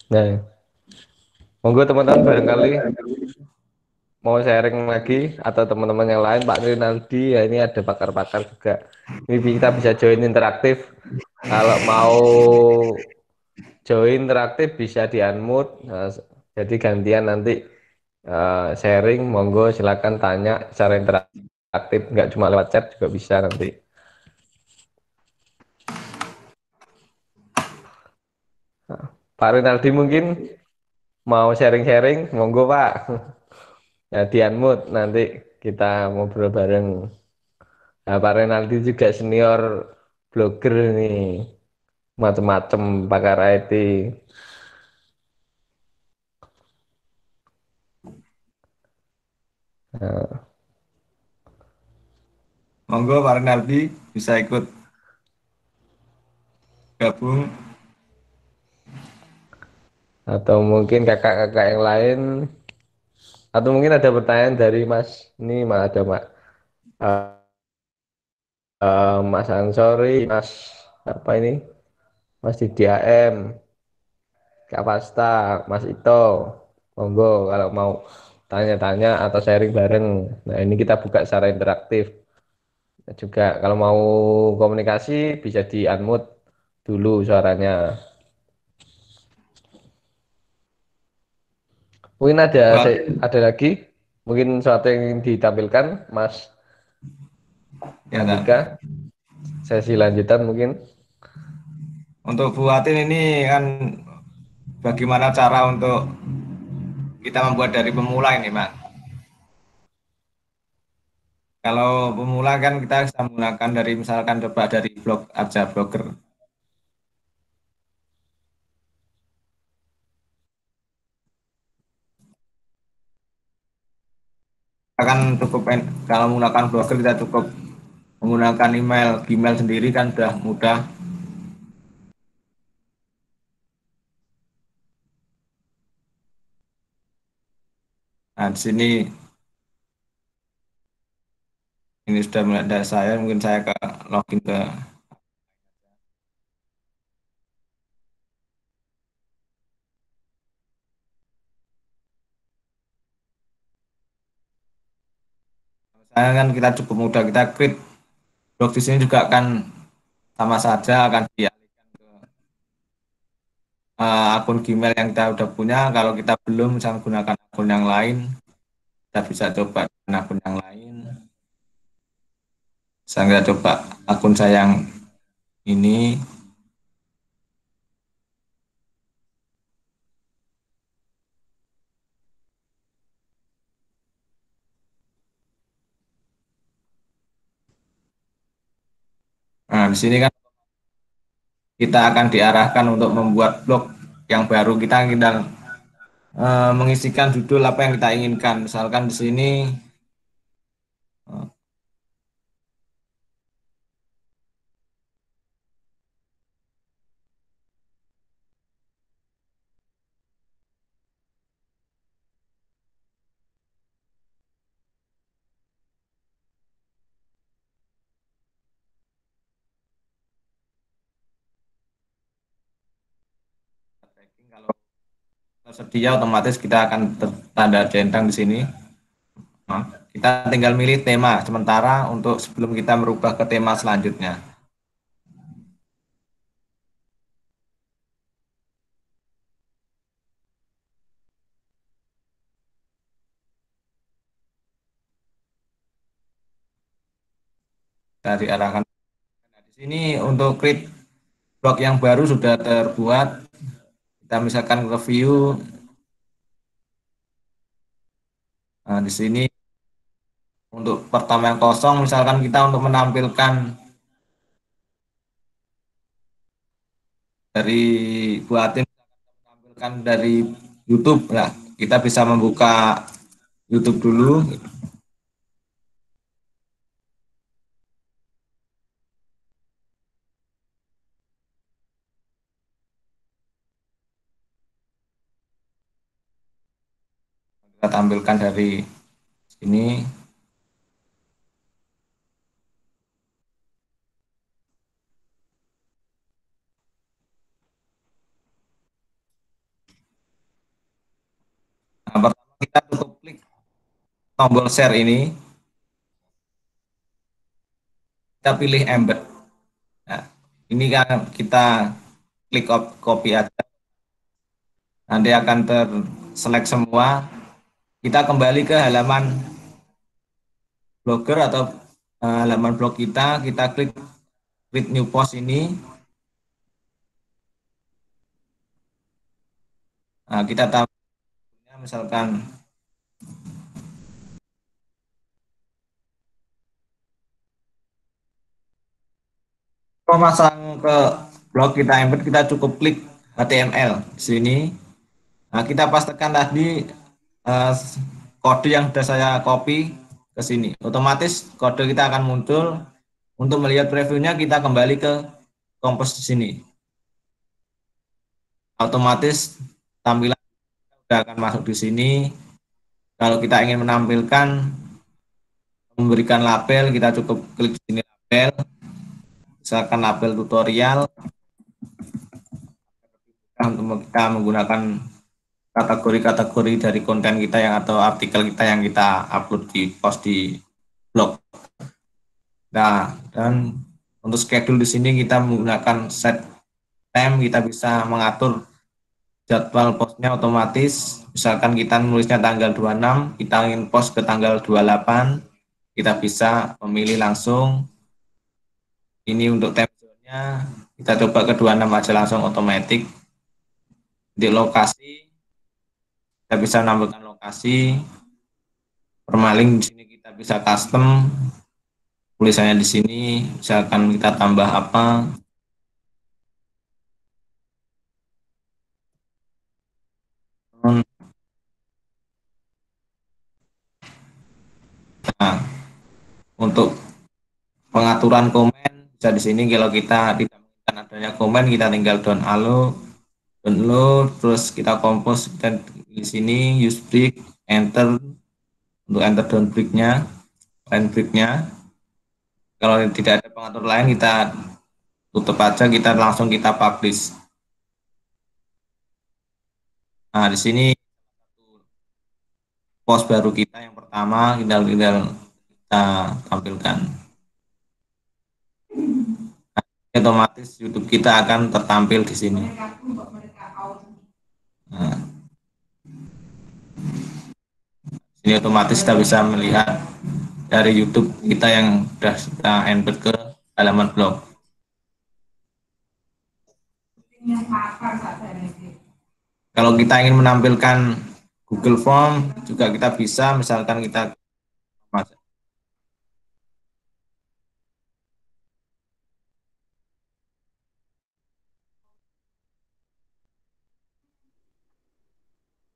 Nah, monggo teman-teman barangkali mau sharing lagi atau teman-teman yang lain Pak Rinaldi ya ini ada pakar-pakar juga. Ini kita bisa join interaktif. Kalau mau join interaktif bisa di unmute. Nah, jadi gantian nanti sharing, monggo silakan tanya secara interaktif, nggak cuma lewat chat juga bisa nanti. Nah, Pak Rinaldi mungkin mau sharing-sharing, monggo Pak. Ya di unmute nanti kita ngobrol bareng. Nah, Pak Rinaldi juga senior blogger nih, macem-macem pakar IT. Nah, Monggo Pak Renaldi bisa ikut gabung. atau mungkin kakak-kakak yang lain, atau mungkin ada pertanyaan dari Mas, ini Mas ada Mas Ansori, Mas apa ini, Mas Didi AM, Kak Pasta, Mas Ito, monggo kalau mau tanya-tanya atau sharing bareng. Nah ini kita buka secara interaktif. Juga kalau mau komunikasi bisa di unmute dulu suaranya. Mungkin Buat ada lagi, mungkin sesuatu yang ingin ditampilkan, Mas ya kan. Andika, sesi lanjutan mungkin. Untuk buatin ini kan bagaimana cara untuk kita membuat dari pemula ini, Mas. Kalau pemula kan kita bisa menggunakan dari misalkan coba dari blog aja blogger. Akan cukup kalau menggunakan blogger kita cukup menggunakan email Gmail sendiri kan sudah mudah. Nah, di sini ini sudah mulai dari saya, mungkin saya ke login ke saya kan kita cukup mudah kita create blog di sini juga kan sama saja akan dialihkan ke akun Gmail yang kita udah punya. Kalau kita belum bisa menggunakan akun yang lain, kita bisa coba dengan akun yang lain. Saya coba akun saya yang ini. Nah, di sini kan kita akan diarahkan untuk membuat blog yang baru. Kita tinggal mengisikan judul apa yang kita inginkan. Misalkan di sini eh, kalau tersedia, otomatis kita akan tanda centang di sini. Nah, kita tinggal milih tema sementara untuk sebelum kita merubah ke tema selanjutnya. Dari arahkan. Nah, di sini untuk create blog yang baru sudah terbuat. Kita misalkan review. Nah, di sini untuk pertama yang kosong, misalkan kita untuk menampilkan dari buatin menampilkan dari YouTube, ya kita bisa membuka YouTube dulu. Kita tampilkan dari sini. Nah, pertama kita cukup klik tombol share ini, kita pilih embed. Nah, ini kan kita klik copy aja, nanti akan terselect semua. Kita kembali ke halaman blogger atau halaman blog kita klik create new post ini. Nah, kita tambahnya misalkan memasang ke blog kita embed, kita cukup klik HTML di sini. Nah, kita pastikan tadi kode yang sudah saya copy ke sini. Otomatis kode kita akan muncul. Untuk melihat previewnya kita kembali ke kompos di sini. Otomatis tampilan sudah akan masuk di sini. Kalau kita ingin menampilkan memberikan label, kita cukup klik sini label. Misalkan label tutorial. Untuk kita menggunakan kategori-kategori dari konten kita yang atau artikel kita yang kita upload di post di blog. Nah, dan untuk schedule di sini kita menggunakan set time, kita bisa mengatur jadwal postnya otomatis. Misalkan kita nulisnya tanggal 26, kita ingin post ke tanggal 28, kita bisa memilih langsung. Ini untuk time zone-nya, kita coba ke 26 aja langsung otomatis. Di lokasi, kita bisa menambahkan lokasi. Permaling di sini kita bisa custom. Tulisannya di sini, misalkan kita tambah apa. Nah, untuk pengaturan komen bisa di sini. Kalau kita tidak menginginkan adanya komen, kita tinggal download, terus kita compose dan di sini use break, enter untuk enter down breaknya, line breaknya. Kalau tidak ada pengatur lain, kita tutup aja, kita langsung kita publish. Nah, di sini post baru kita yang pertama, kita tampilkan. Otomatis YouTube kita akan tertampil di sini. Nah, ini otomatis kita bisa melihat dari YouTube kita yang sudah kita embed ke halaman blog. Kalau kita ingin menampilkan Google Form juga kita bisa, misalkan kita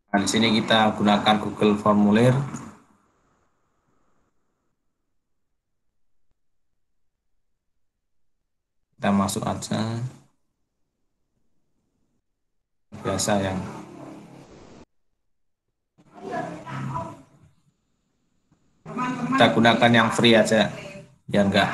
nah, di sini kita gunakan Google Formulir. Kita masuk aja. Biasa yang kita gunakan yang free aja, ya enggak.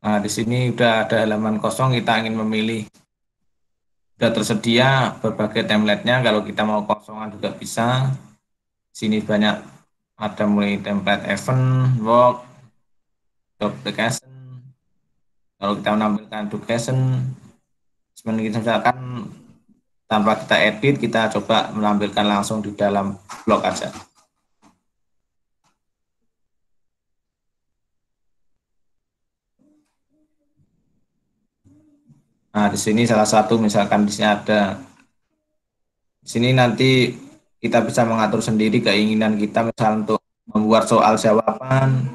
Nah, di sini udah ada halaman kosong, kita ingin memilih. Sudah tersedia berbagai template-nya, kalau kita mau kosongan juga bisa. Sini banyak, ada mulai template event, work, job application. Kalau kita menampilkan education, sebenarnya misalkan tanpa kita edit, kita coba menampilkan langsung di dalam blog aja. Nah, di sini salah satu, misalkan di sini ada, di sini nanti kita bisa mengatur sendiri keinginan kita, misal untuk membuat soal jawaban,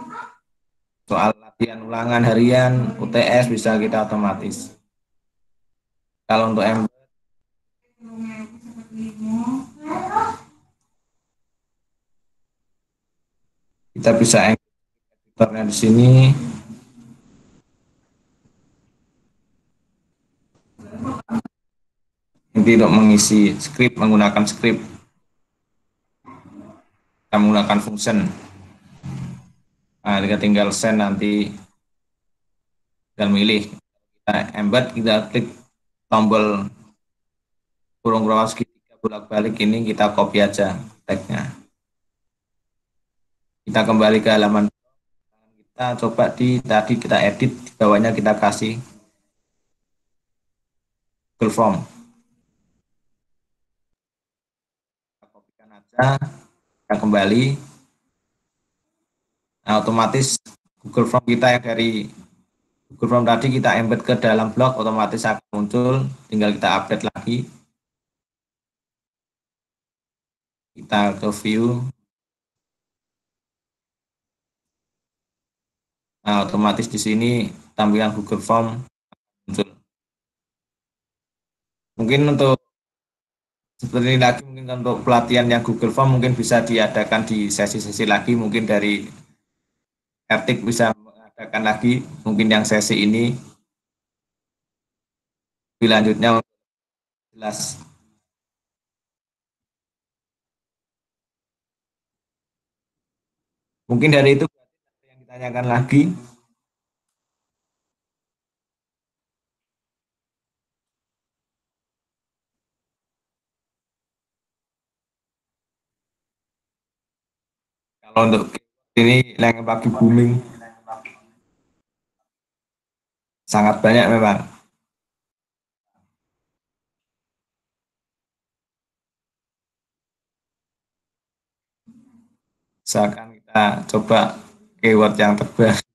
soal latihan ulangan harian, UTS bisa kita otomatis. Kalau untuk kita bisa editornya di sini. Nanti untuk mengisi script, menggunakan script, kita menggunakan function. Nah, kita tinggal send nanti, tinggal milih. Kita embed, kita klik tombol kurung bawah segitiga bolak-balik ini, kita copy aja tagnya. Kita kembali ke halaman, kita coba tadi kita edit, di bawahnya kita kasih Google Form. Kita kopikan aja, kita kembali. Nah, otomatis Google Form kita yang dari Google Form tadi kita embed ke dalam blog, otomatis akan muncul, tinggal kita update lagi. Kita ke view. Nah, otomatis di sini tampilan Google Form muncul. Mungkin untuk seperti ini lagi, mungkin untuk pelatihan yang Google Form mungkin bisa diadakan di sesi-sesi lagi, mungkin dari Etik bisa mengadakan lagi, mungkin yang sesi ini. Selanjutnya jelas. Mungkin dari itu yang ditanyakan lagi. Kalau untuk ini yang lagi booming, sangat banyak memang. Misalkan kita coba keyword yang terbaru.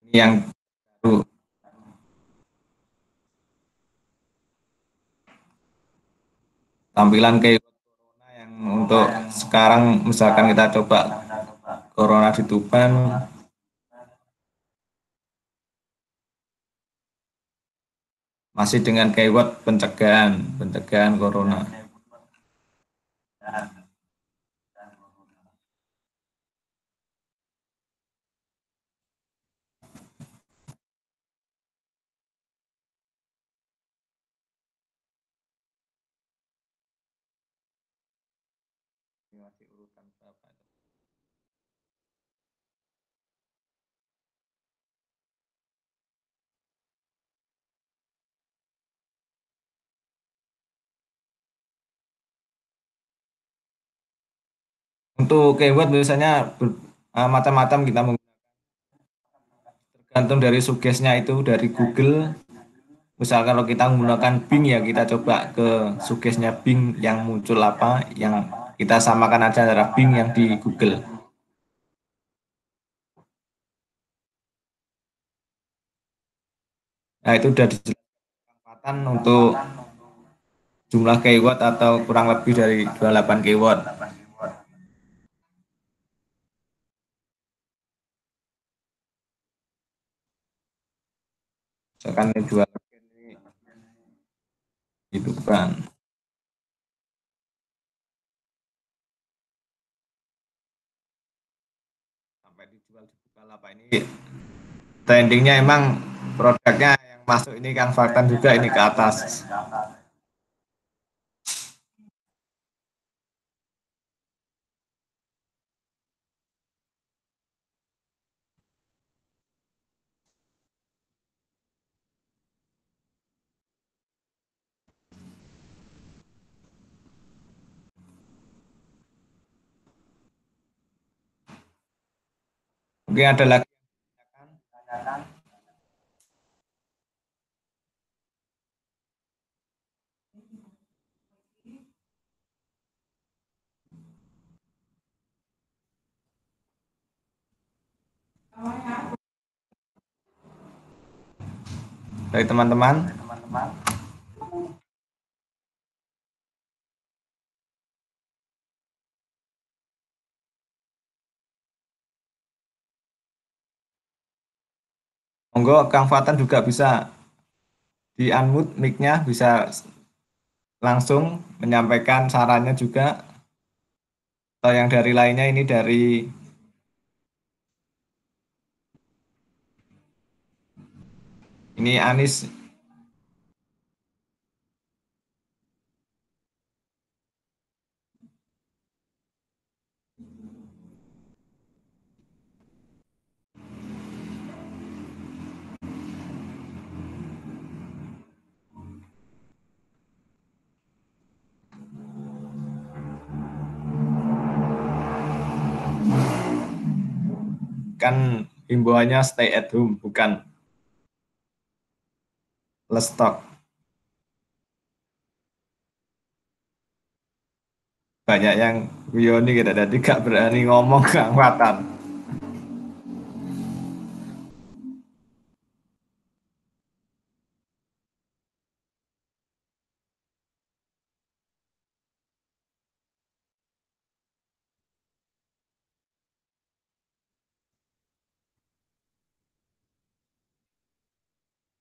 Ini yang baru. Tampilan keyword corona yang untuk sekarang, misalkan kita coba corona di Tuban, masih dengan keyword pencegahan corona. Untuk keyword biasanya macam-macam, kita tergantung dari sugesnya itu dari Google. Misal kalau kita menggunakan Bing, ya kita coba ke sugesnya Bing yang muncul apa, yang kita samakan aja antara Bing yang di Google. Nah, itu udah dijelaskan untuk jumlah keyword atau kurang lebih dari 28 keyword. Misalkan ini 2 itu kan. jual di Bukalapak ini trendingnya emang produknya yang masuk ini Kang Faktan juga ini ke atas. Mungkin ada lagi. Dari teman-teman. Monggo Kang Fatan juga bisa di-unmute mic-nya, bisa langsung menyampaikan sarannya juga. Atau yang dari lainnya ini dari ini Anis. Kan himbauannya stay at home, bukan let's talk. Banyak yang Yoni kita jadi gak berani ngomong Kang Fatan.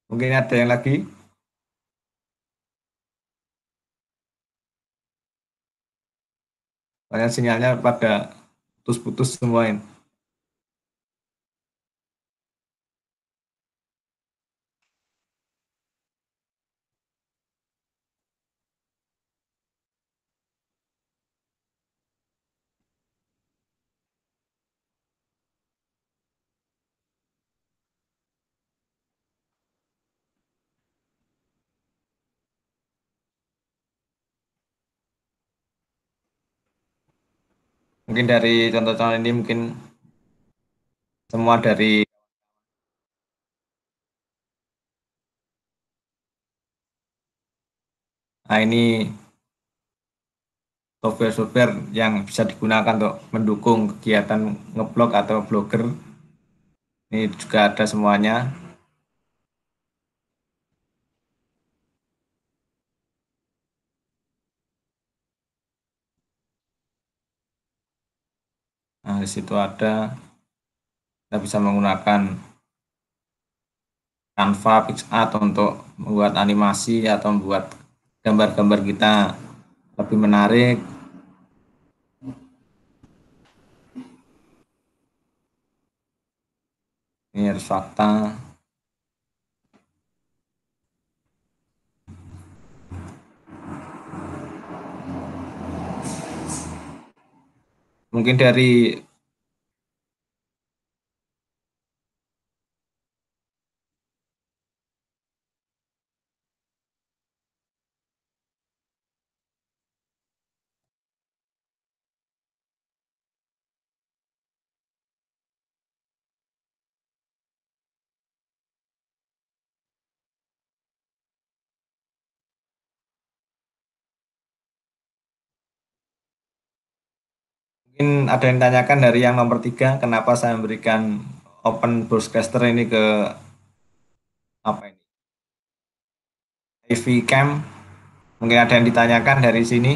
Mungkin ada yang lagi? Banyak sinyalnya pada putus-putus semua ini. Mungkin dari contoh-contoh ini mungkin semua dari ini software-software yang bisa digunakan untuk mendukung kegiatan ngeblog atau blogger. Ini juga ada semuanya. Nah, di situ ada, kita bisa menggunakan Canva, PixArt untuk membuat animasi atau membuat gambar-gambar kita lebih menarik. Ini harus fakta. Mungkin dari mungkin ada yang tanyakan dari yang nomor 3, kenapa saya memberikan open broadcaster ini ke apa ini? IV Cam. Mungkin ada yang ditanyakan dari sini.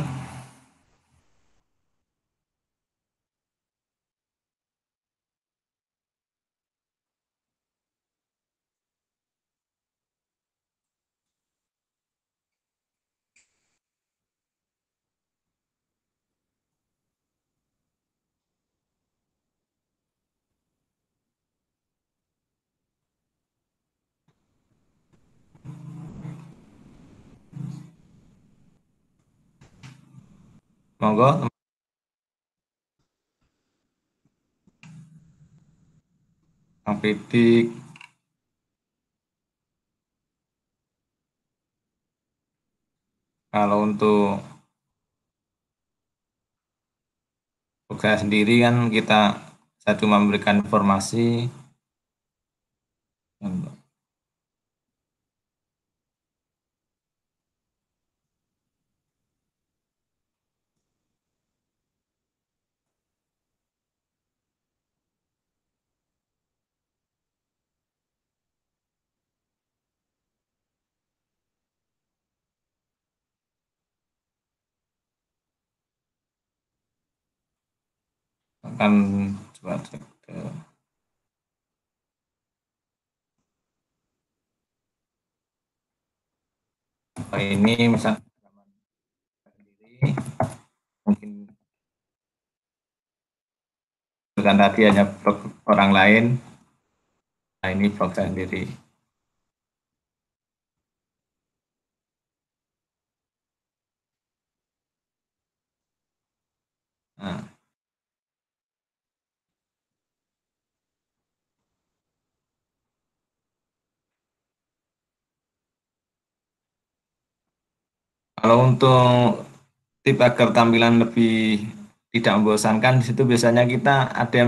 Monggo. Kang Pidik. Kalau untuk saya sendiri kan saya cuma memberikan informasi. Akan coba cek ke ini misalnya mungkin bukan tadi hanya blog orang lain. Nah, ini blog saya sendiri. Nah, kalau untuk tip agar tampilan lebih tidak membosankan, di situ biasanya kita ada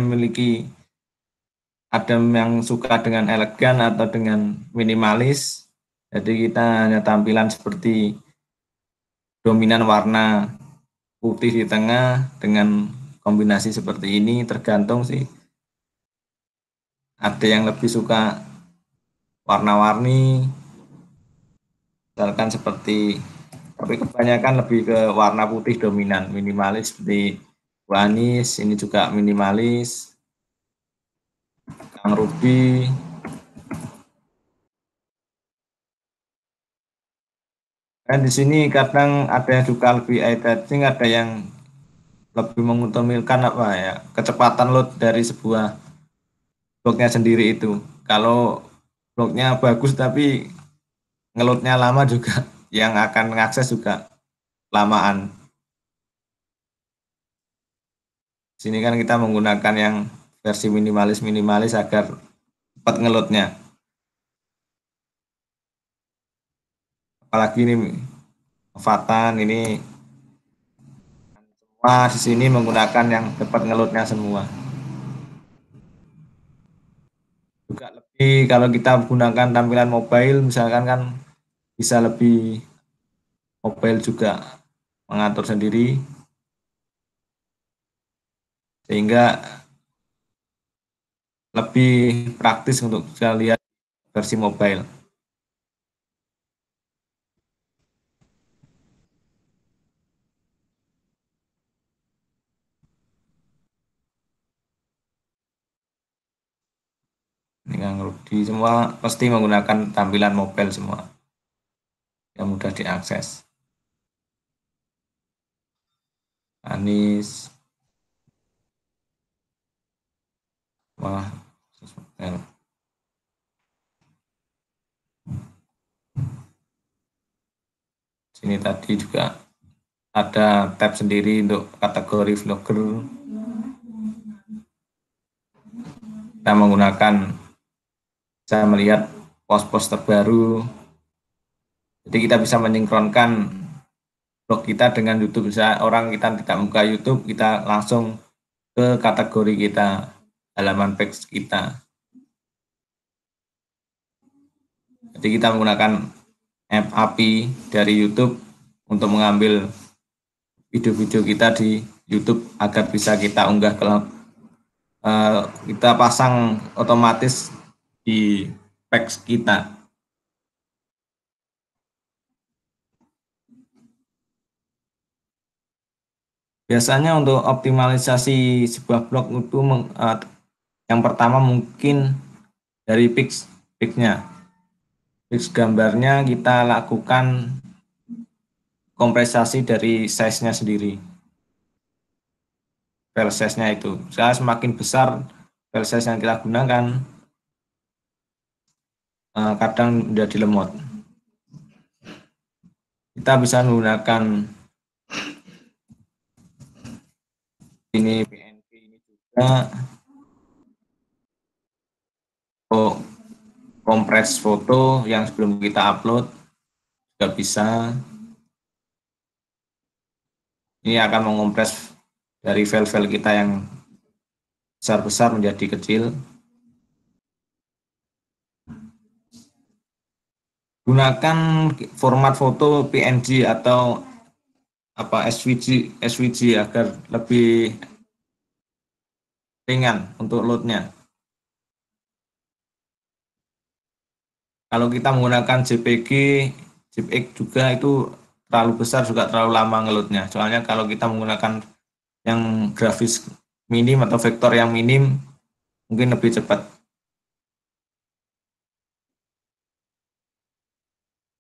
yang suka dengan elegan atau dengan minimalis. Jadi kita hanya tampilan seperti dominan warna putih di tengah dengan kombinasi seperti ini, tergantung sih. Ada yang lebih suka warna-warni, misalkan tapi kebanyakan lebih ke warna putih dominan, minimalis seperti Bu Anies, ini juga minimalis, Kang Ruby. Dan di sini kadang ada yang juga lebih eye-catching, ada yang lebih mengutamakan kecepatan load dari sebuah blognya sendiri itu. Kalau blognya bagus tapi ngeloadnya lama juga, yang akan mengakses juga lamaan. Sini kan kita menggunakan yang versi minimalis agar cepat ngeloadnya. Apalagi ini Fatan ini semua di sini menggunakan yang cepat ngeloadnya semua. Juga lebih kalau kita menggunakan tampilan mobile misalkan kan bisa lebih mobile juga mengatur sendiri sehingga lebih praktis untuk kita lihat versi mobile. Ini Kang Rudi semua pasti menggunakan tampilan mobile semua yang mudah diakses. Anies, wah, sini tadi juga ada tab sendiri untuk kategori vlogger. Kita menggunakan bisa melihat post-post terbaru. Jadi kita bisa menyinkronkan blog kita dengan YouTube. Bisa orang kita tidak buka YouTube, kita langsung ke kategori kita, halaman page kita. Jadi kita menggunakan app API dari YouTube untuk mengambil video-video kita di YouTube agar bisa kita unggah kita pasang otomatis di page kita. Biasanya untuk optimalisasi sebuah blog itu yang pertama mungkin dari pix-nya. Pix gambarnya kita lakukan kompresasi dari size-nya sendiri. File size-nya itu. Semakin besar file size yang kita gunakan, kadang menjadi lemot. Kita bisa menggunakan ini PNG ini juga kompres foto yang sebelum kita upload juga bisa. Ini akan mengompres dari file-file kita yang besar-besar menjadi kecil. Gunakan format foto PNG atau SVG agar lebih ringan untuk loadnya. Kalau kita menggunakan JPEG juga itu terlalu besar juga terlalu lama ngeloadnya. Soalnya kalau kita menggunakan yang grafis minim atau vektor yang minim mungkin lebih cepat.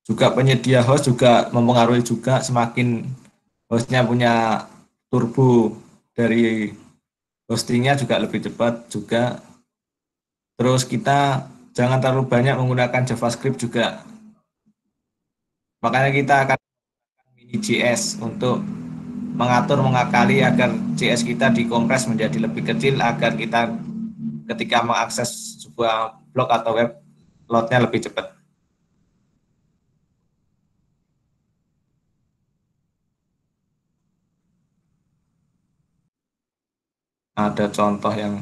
Juga penyedia host juga mempengaruhi juga, semakin hostnya punya turbo dari hostingnya juga lebih cepat juga. Terus kita jangan terlalu banyak menggunakan JavaScript juga. Makanya kita akan mini.js untuk mengakali agar JS kita dikompres menjadi lebih kecil agar kita ketika mengakses sebuah blog atau web loadnya lebih cepat. Ada contoh yang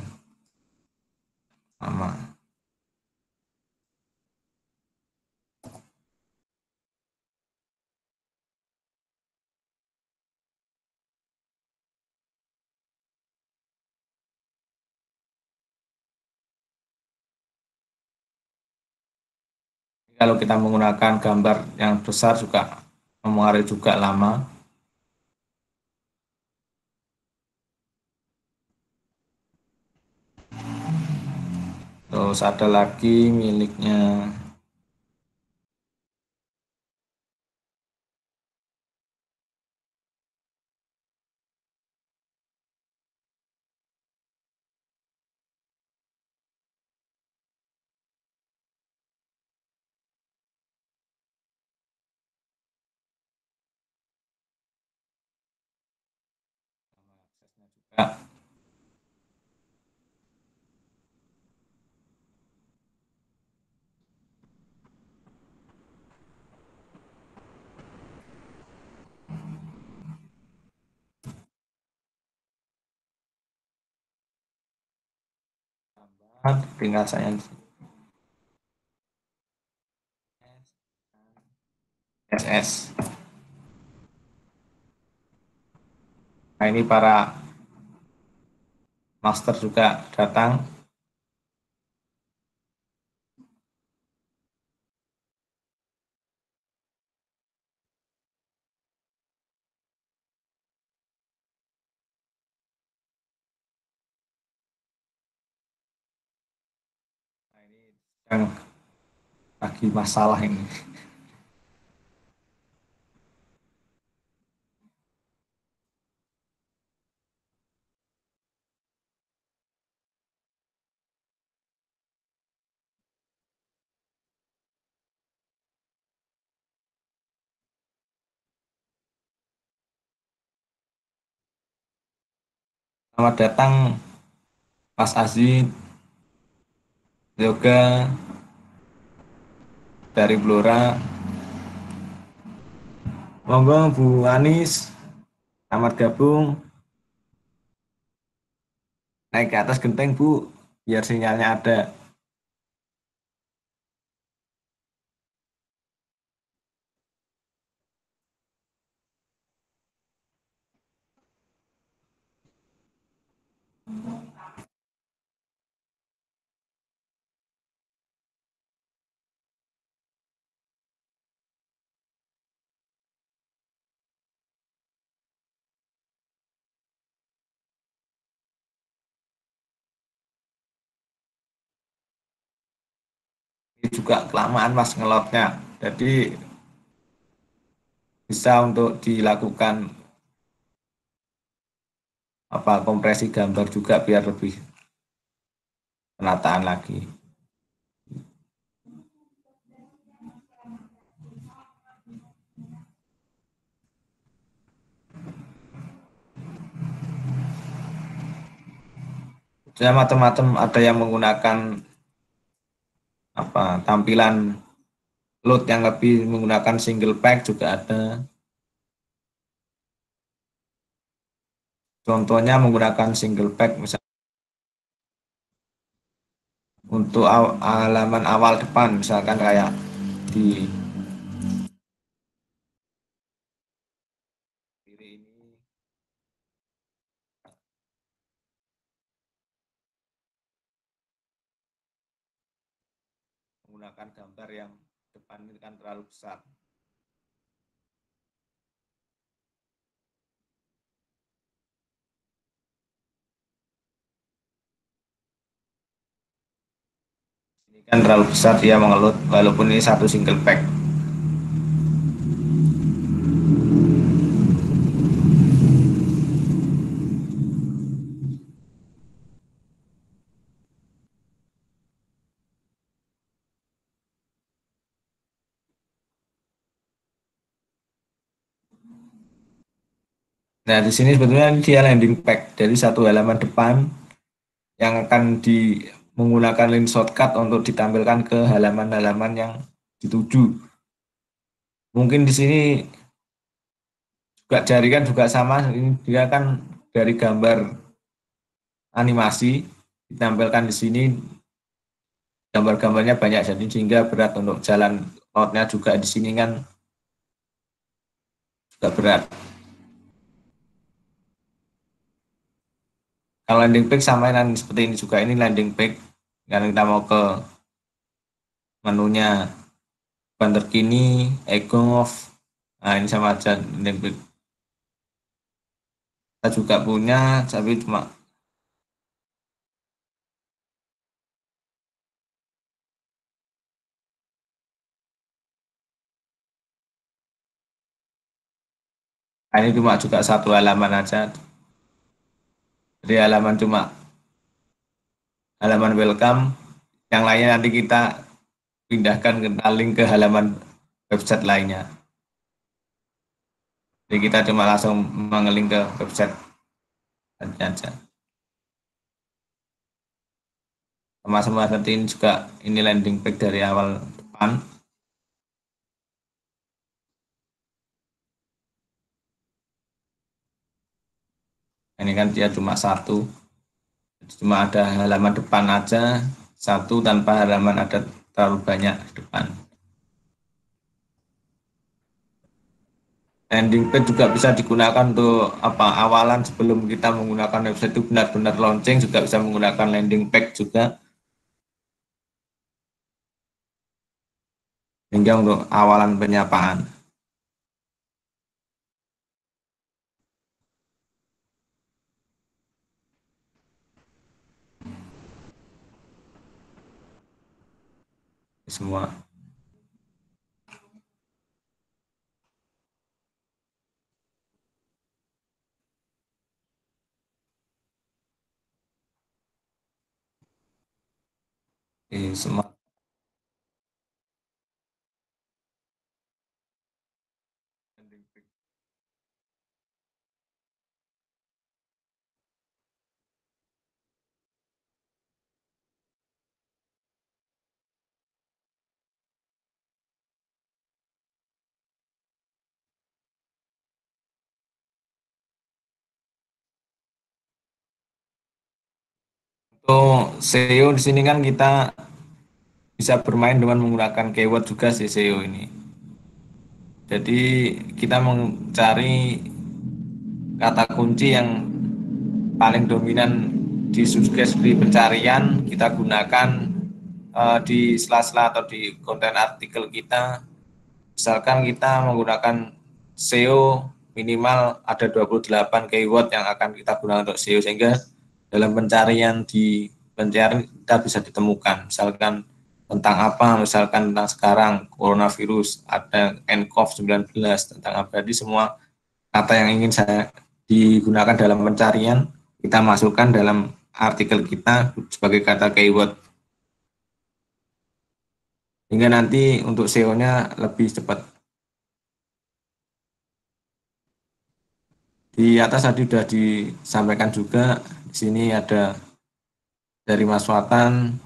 sama. Kalau kita menggunakan gambar yang besar juga mempengaruhi juga lama. Terus ada lagi miliknya juga. Tinggal saya SS. Nah, ini para master juga datang. Nah, ini yang lagi masalah ini. Selamat datang Mas Azid, Yoga dari Blora. Monggo Bu Anis, selamat gabung. Naik ke atas genteng Bu, biar sinyalnya ada. Ini juga kelamaan Mas ngelotnya. Jadi bisa untuk dilakukan kompresi gambar juga biar lebih penataan lagi. Ya macam-macam, ada yang menggunakan tampilan load yang lebih menggunakan single pack juga ada. Contohnya menggunakan single pack misalnya untuk halaman awal depan, misalkan kayak di kiri ini menggunakan gambar yang depan ini kan terlalu besar. Ini kan terlalu besar, dia mengelut walaupun ini satu single pack. Nah, di sini sebetulnya dia landing pack dari satu halaman depan yang akan menggunakan link shortcut untuk ditampilkan ke halaman-halaman yang dituju. Mungkin di sini juga jaringan juga sama, ini dia kan dari gambar animasi ditampilkan di sini, gambar-gambarnya banyak jadi sehingga berat untuk jalan outnya juga di sini kan juga berat. Kalau landing page sama seperti ini juga, ini landing page yang kita mau ke menunya ban terkini, EGOV. Nah, ini sama aja landing page. Kita juga punya, tapi cuma ini cuma juga satu halaman aja. Jadi halaman cuma halaman welcome, yang lainnya nanti kita pindahkan ke link ke halaman website lainnya. Jadi kita cuma langsung mengeling ke website aja. Sama-sama seperti ini juga, ini landing page dari awal depan. Ini kan dia cuma satu, cuma ada halaman depan aja, satu tanpa halaman ada terlalu banyak di depan. Landing page juga bisa digunakan untuk awalan sebelum kita menggunakan website itu benar-benar launching, juga bisa menggunakan landing page juga. Hingga untuk awalan penyapaan. Semua. Semua. Untuk SEO di sini kan kita bisa bermain dengan menggunakan keyword juga sih SEO ini. Jadi kita mencari kata kunci yang paling dominan di sugesti pencarian, kita gunakan di sela-sela atau di konten artikel kita. Misalkan kita menggunakan SEO minimal ada 28 keyword yang akan kita gunakan untuk SEO, sehingga dalam pencarian kita bisa ditemukan. Misalkan tentang apa, misalkan tentang sekarang coronavirus, ada nCoV-19 tentang apa, jadi semua kata yang ingin saya digunakan dalam pencarian kita masukkan dalam artikel kita sebagai kata keyword, hingga nanti untuk SEO-nya lebih cepat. Di atas tadi sudah disampaikan juga, di sini ada dari Mas Watan,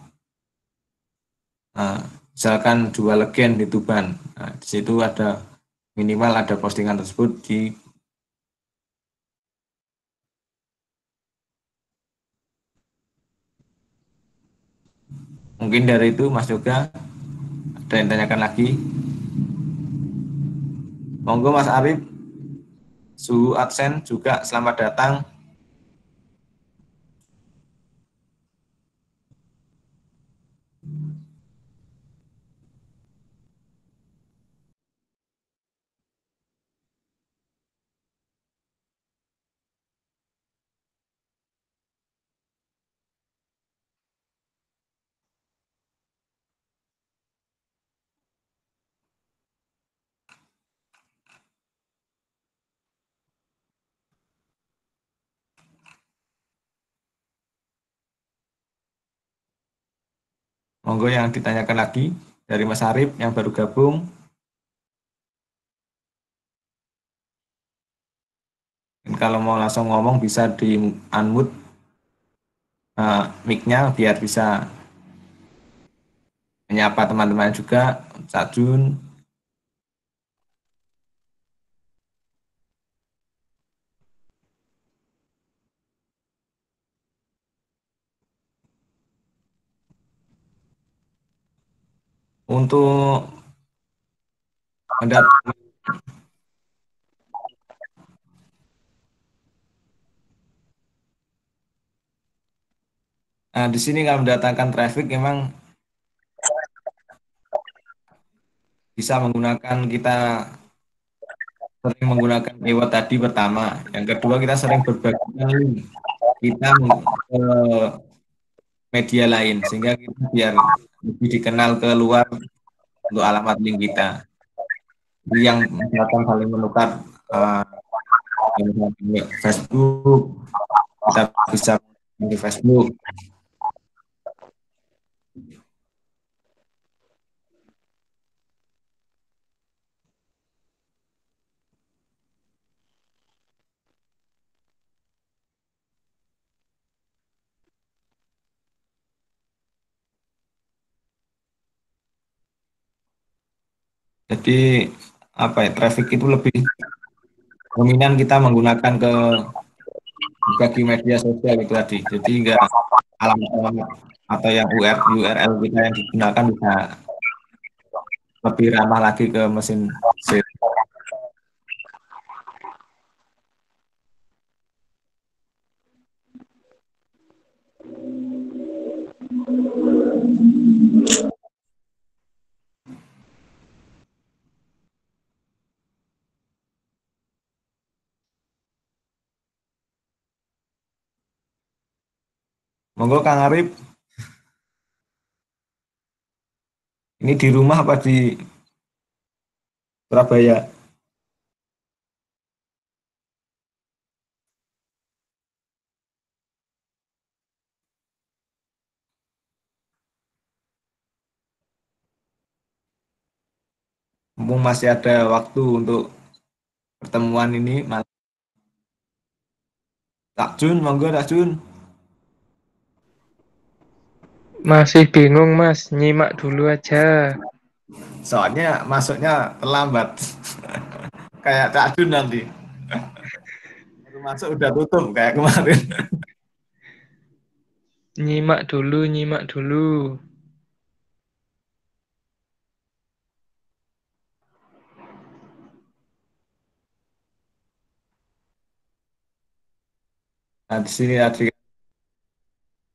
misalkan jual legen di Tuban. Nah, di situ ada minimal ada postingan tersebut di mungkin dari itu Mas Yoga ada yang tanyakan lagi. Monggo Mas Arif, Suhu Adsen juga selamat datang. Monggo yang ditanyakan lagi dari Mas Arif yang baru gabung. Dan kalau mau langsung ngomong bisa di unmute mic-nya biar bisa menyapa teman-teman juga. Cak Jun. Untuk mendatang di sini kalau mendatangkan traffic memang bisa menggunakan kita sering menggunakan keyword tadi pertama. Yang kedua kita sering berbagi link kita ke media lain sehingga kita biar lebih dikenal ke luar untuk alamat link kita. Jadi yang misalkan saling menukar Facebook, kita bisa di Facebook. Jadi apa ya, traffic itu lebih dominan kita menggunakan ke bagi media sosial itu tadi. Jadi enggak alamat-alamat atau yang URL kita yang digunakan bisa lebih ramah lagi ke mesin search. Monggo Kang Arif, ini di rumah apa di Surabaya? Mumpung masih ada waktu untuk pertemuan ini, Kak Jun, monggo Kak Jun. Masih bingung Mas, nyimak dulu aja. Soalnya masuknya terlambat. Kayak Kak Jun nanti. Baru masuk udah tutup kayak kemarin. Nyimak dulu, nyimak dulu. Nah, di sini tadi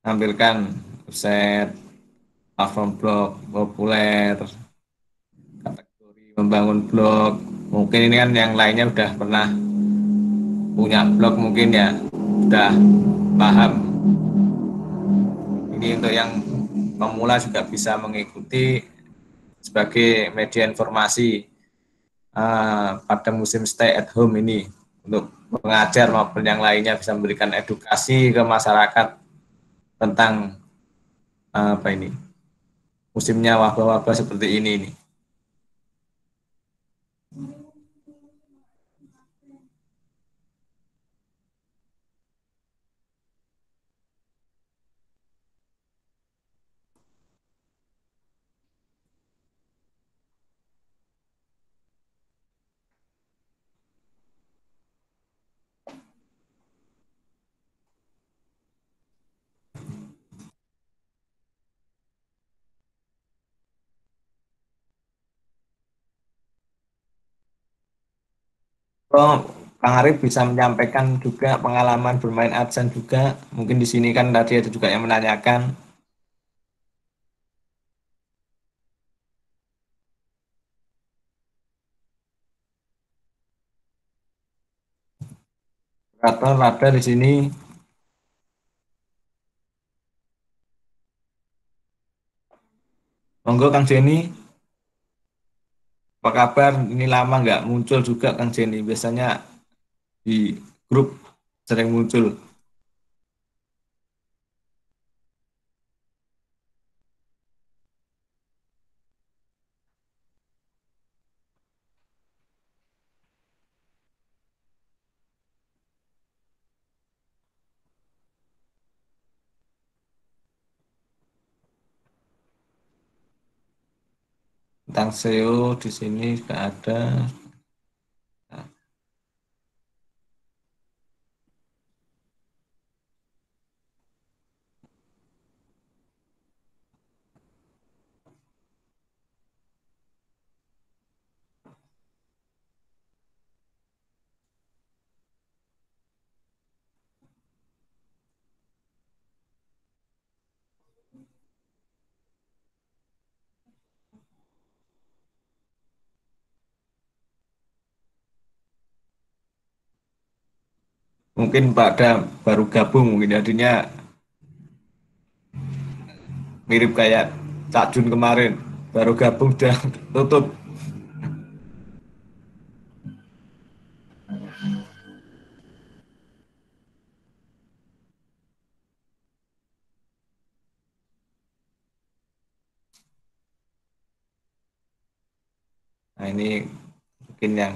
tampilkan website, platform blog populer, kategori membangun blog. Mungkin ini kan yang lainnya udah pernah punya blog mungkin ya, udah paham. Ini untuk yang pemula juga bisa mengikuti sebagai media informasi pada musim stay at home ini untuk mengajar maupun yang lainnya bisa memberikan edukasi ke masyarakat tentang apa ini musimnya wabah-wabah seperti ini nih. Oh, Kang Arif bisa menyampaikan juga pengalaman bermain AdSense juga. Mungkin di sini kan tadi ada juga yang menanyakan. Atau ada di sini. Monggo Kang Jenny. Apa kabar? Ini lama nggak muncul juga Kang Jenny. Biasanya di grup sering muncul. Tentang SEO di sini juga ada. Mungkin pada baru gabung, mungkin jadinya mirip kayak Cak Jun kemarin. Baru gabung udah tutup. Nah ini mungkin yang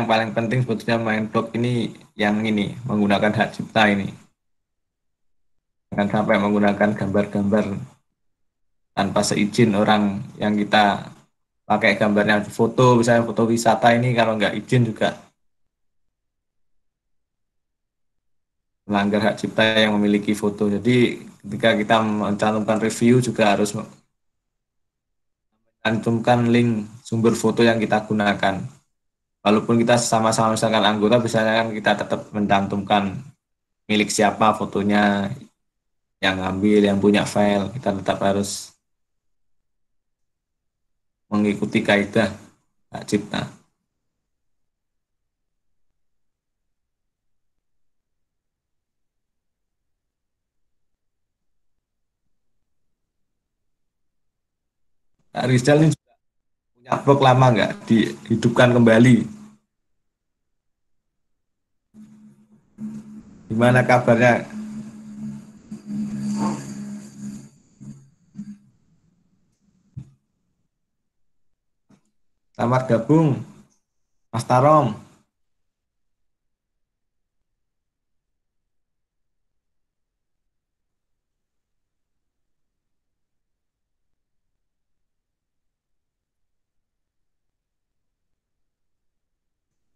paling penting sebetulnya main blog ini yang ini menggunakan hak cipta ini. Jangan sampai menggunakan gambar-gambar tanpa seizin orang yang kita pakai gambarnya foto, misalnya foto wisata ini kalau nggak izin juga melanggar hak cipta yang memiliki foto. Jadi ketika kita mencantumkan review juga harus mencantumkan link sumber foto yang kita gunakan. Walaupun kita sama-sama misalkan anggota, misalnya kan kita tetap mencantumkan milik siapa fotonya, yang ngambil, yang punya file, kita tetap harus mengikuti kaidah hak cipta. Kak Rizal ini juga punya blog lama nggak dihidupkan kembali? Gimana kabarnya? Selamat gabung, Mas Tarom.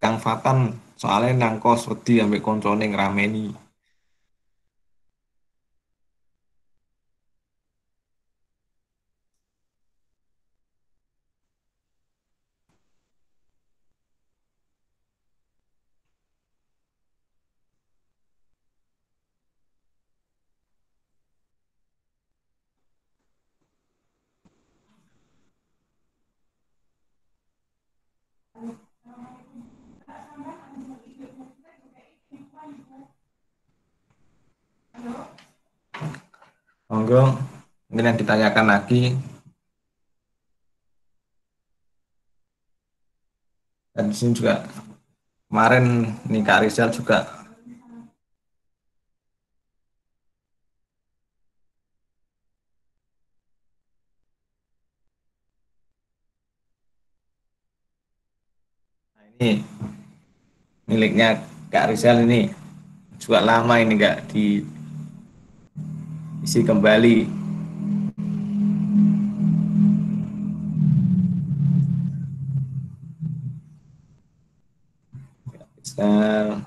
Kang Fatan, soalnya nang kos wedi ambek koncone ngrameni. Monggo, mungkin yang ditanyakan lagi. Dan di sini juga kemarin nih Kak Rizal juga ini miliknya Kak Rizal ini juga lama ini nggak diisi kembali. share.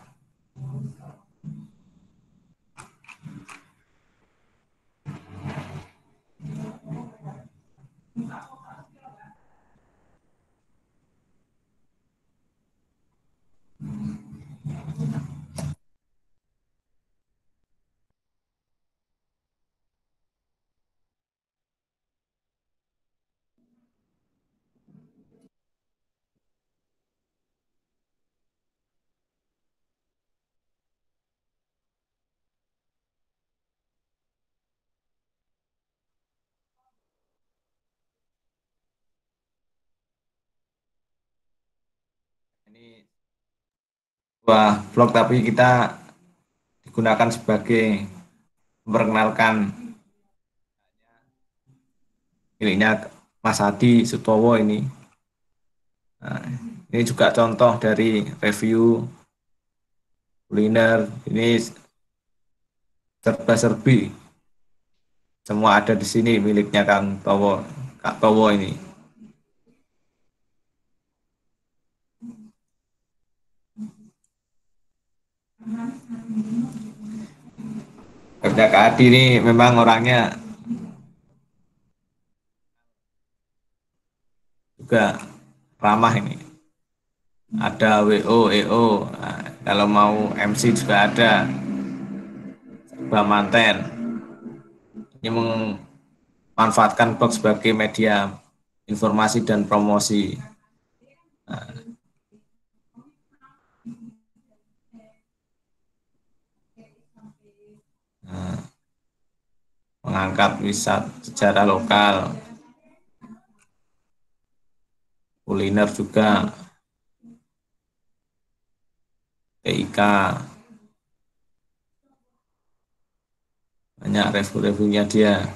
Ini sebuah vlog tapi kita digunakan sebagai memperkenalkan miliknya Mas Hadi Sutowo ini. Nah, ini juga contoh dari review kuliner. Ini serba-serbi. Semua ada di sini miliknya Kang Towo, Kak Towo ini. Kerja Kak Adi ini memang orangnya juga ramah ini. Ada WO, EO. Nah, kalau mau MC juga ada. Serba manten. Ini memanfaatkan blog sebagai media informasi dan promosi. Nah, mengangkat wisata sejarah lokal, kuliner juga, TIK, banyak review-reviewnya dia.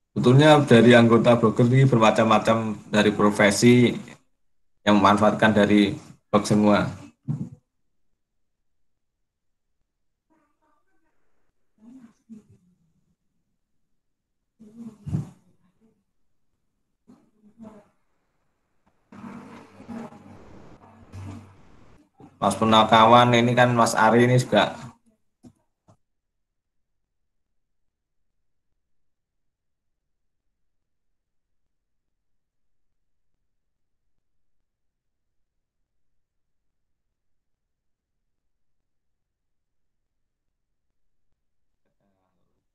Sebetulnya dari anggota blogger ini bermacam-macam dari profesi yang memanfaatkan dari blog semua. Mas Punakawan ini kan Mas Ari ini juga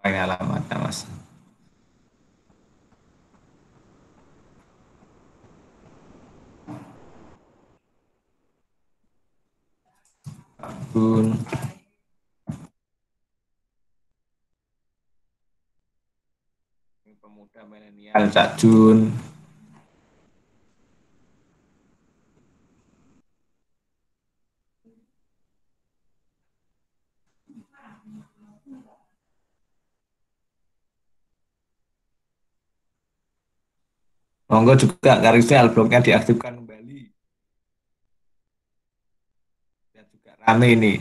pakai alamatnya Mas. Bun. Pemuda milenial Cak Jun. Monggo juga Karisnya blognya diaktifkan kembali. Dan juga rame ini.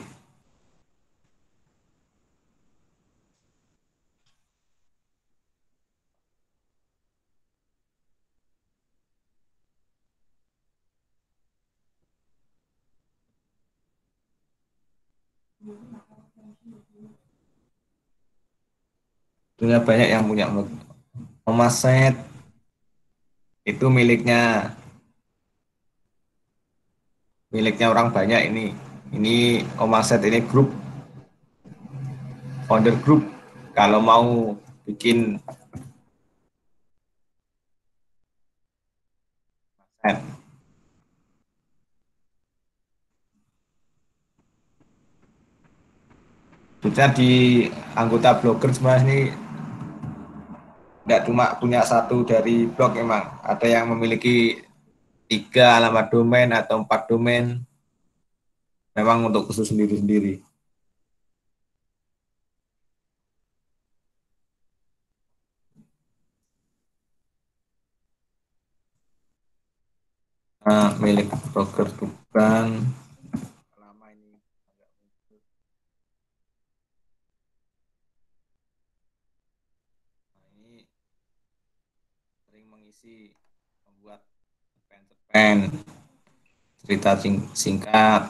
Punya banyak yang punya blog. Omaset itu miliknya orang banyak ini. Ini Omaset ini grup founder group. Kalau mau bikin set, kita di anggota blogger semua ini tidak cuma punya satu dari blog, memang ada yang memiliki 3 alamat domain atau 4 domain, memang untuk khusus sendiri-sendiri. Nah, milik blogger bukan lama ini. Nah, ini mengisi, membuat cerpen, cerita singkat.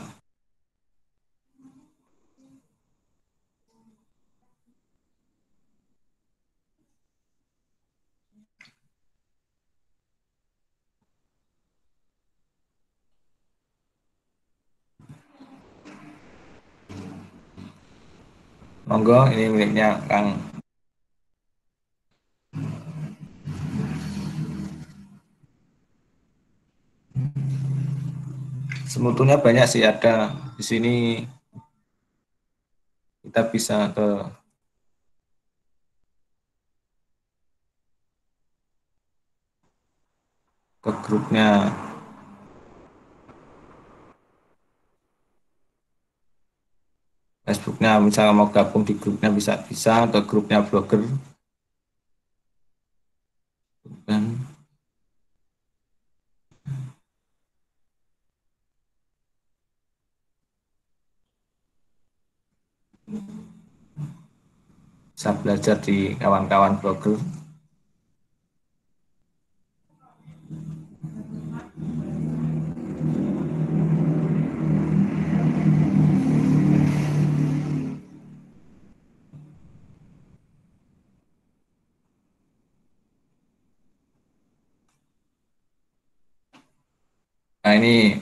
Monggo, ini miliknya Kang. Sebetulnya banyak sih, ada di sini. Kita bisa ke grupnya. Facebooknya, misalnya mau gabung di grupnya bisa ke grupnya blogger. Dan bisa belajar di kawan-kawan blogger. Nah, ini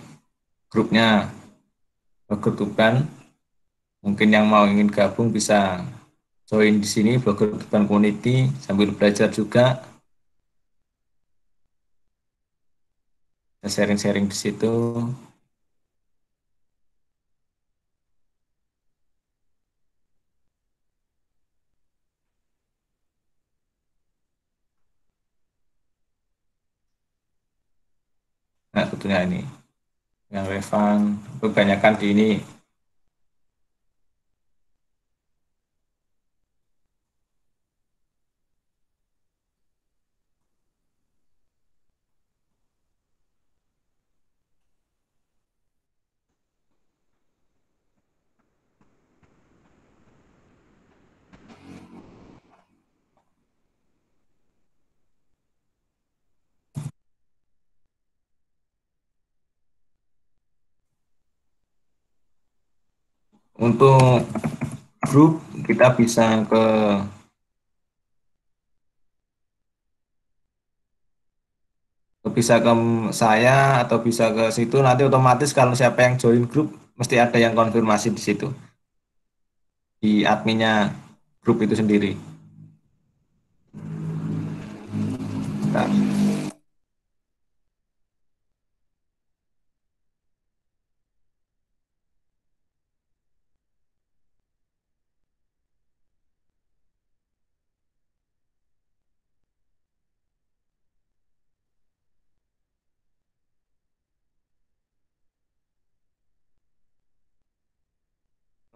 grupnya blogger Tuban. Mungkin yang mau ingin gabung bisa join di sini, blogger Tuban Community, sambil belajar juga. Sharing-sharing di situ. Nah, tentunya ini yang relevan, kebanyakan di ini. Untuk grup kita bisa ke saya atau bisa ke situ, nanti otomatis kalau siapa yang join grup mesti ada yang konfirmasi di situ, di adminnya grup itu sendiri. Nah,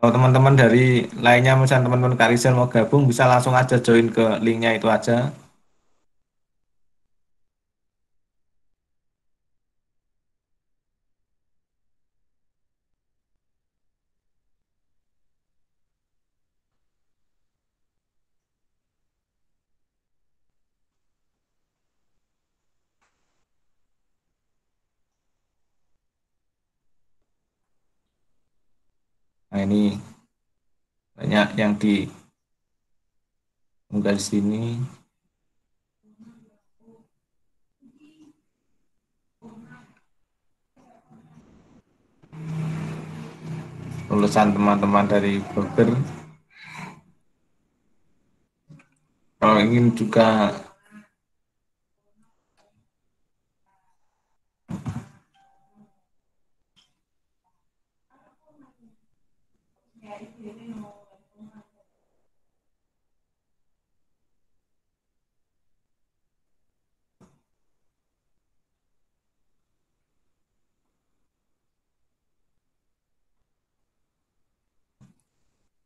kalau teman-teman dari lainnya, misalnya teman-teman Karisel mau gabung, bisa langsung aja join ke linknya itu aja. Nah, ini banyak yang diunggah di sini. Lulusan teman-teman dari blogger. Kalau ingin juga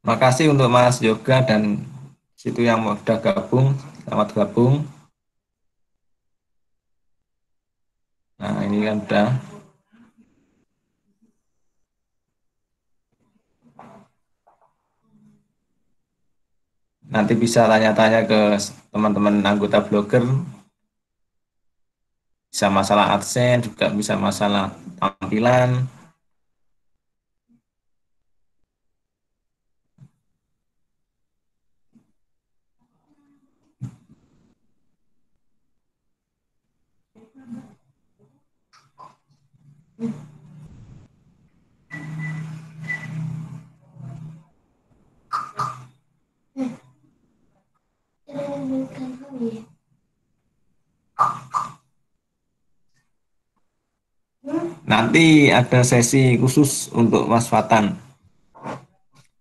makasih untuk Mas Yoga dan situ yang sudah gabung, selamat gabung. Nah, ini kan udah. Nanti bisa tanya-tanya ke teman-teman anggota blogger. Bisa masalah AdSense, juga bisa masalah tampilan. Nanti ada sesi khusus untuk Mas Fatan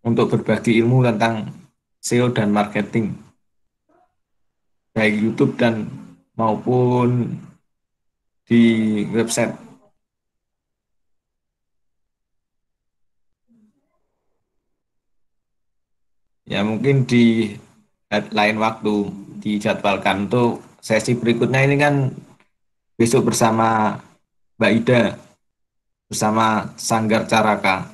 untuk berbagi ilmu tentang SEO dan marketing, baik YouTube dan maupun di website. Ya mungkin di lain waktu dijadwalkan untuk sesi berikutnya ini kan besok bersama Mbak Ida bersama Sanggar Caraka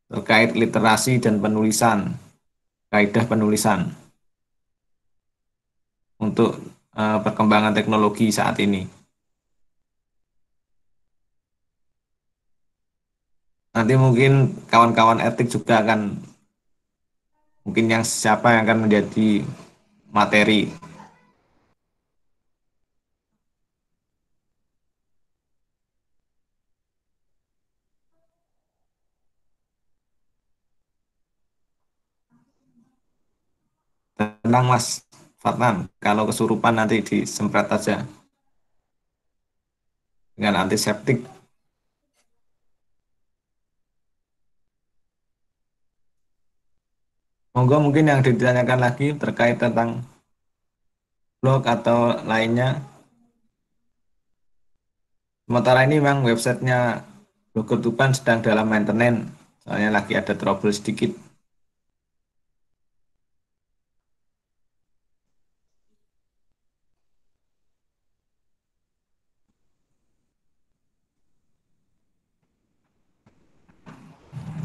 terkait literasi dan penulisan, kaidah penulisan untuk perkembangan teknologi saat ini. Nanti mungkin kawan-kawan etik juga akan, mungkin yang siapa yang akan menjadi materi. Tenang Mas Fatman, kalau kesurupan nanti disemprot aja dengan antiseptik. Monggo mungkin yang ditanyakan lagi terkait tentang blog atau lainnya. Sementara ini memang websitenya Blogger Tuban sedang dalam maintenance, soalnya lagi ada trouble sedikit.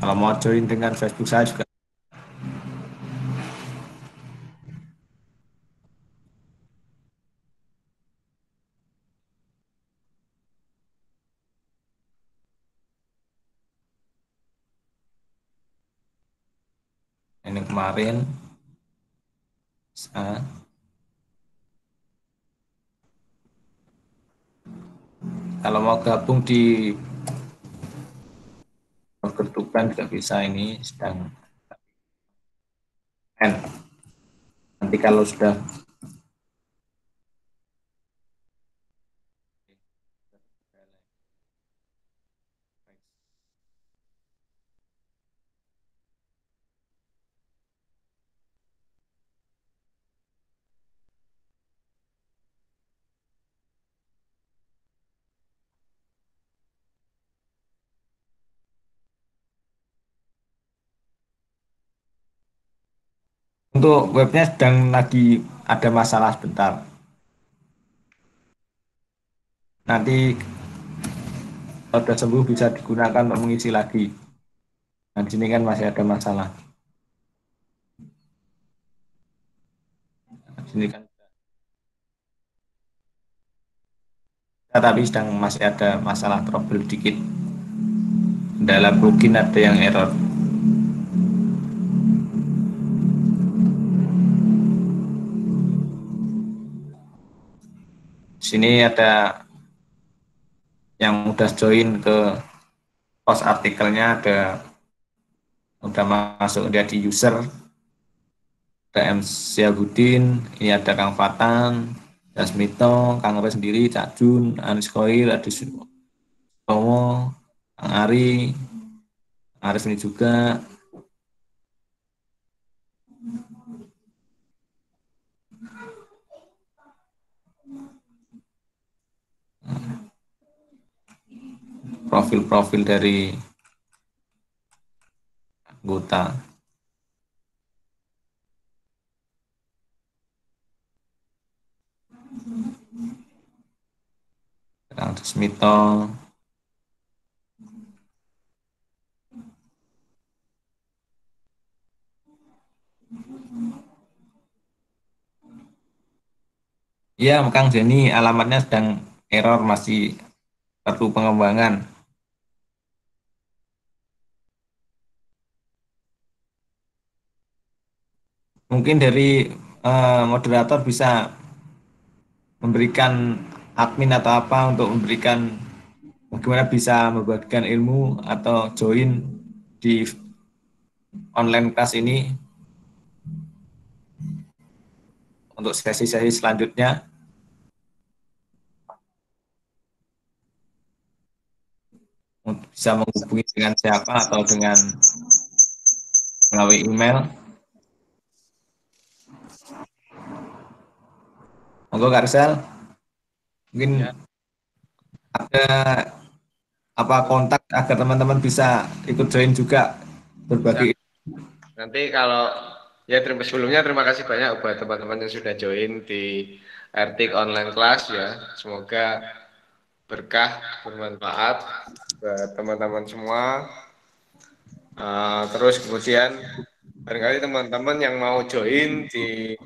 Kalau mau join dengan Facebook saya juga. Ini kemarin kalau mau gabung di Blogger Tuban juga bisa, ini sedang nanti kalau sudah untuk webnya sedang lagi ada masalah sebentar. Nanti kalau sudah sembuh bisa digunakan untuk mengisi lagi. Dan di sini kan masih ada masalah. Di sini kan tapi sedang masih ada masalah trouble dikit. Dalam plugin ada yang error. Di sini ada yang udah join ke post artikelnya, ada udah masuk dia di user, ada M. Syahbudin, ini ada Kang Fatan, Dasmito, Kang Re sendiri, Cak Jun, Anis Koir, ada Tomo, Kang Ari, Arif ini juga. Profil-profil dari anggota. Kang Dasmito, Iya, Kang Jenny, alamatnya sedang error, masih perlu pengembangan. Mungkin dari moderator bisa memberikan admin atau apa untuk memberikan bagaimana bisa membagikan ilmu atau join di online class ini untuk sesi-sesi selanjutnya. Bisa menghubungi dengan siapa atau dengan melalui email. Monggo Kak Rizal, mungkin Ya. ada apa kontak agar teman-teman bisa ikut join juga berbagi. Nanti kalau sebelumnya terima kasih banyak buat teman-teman yang sudah join di Ertik Online Class ya. Semoga berkah, bermanfaat buat teman-teman semua. Terus kemudian barangkali teman-teman yang mau join di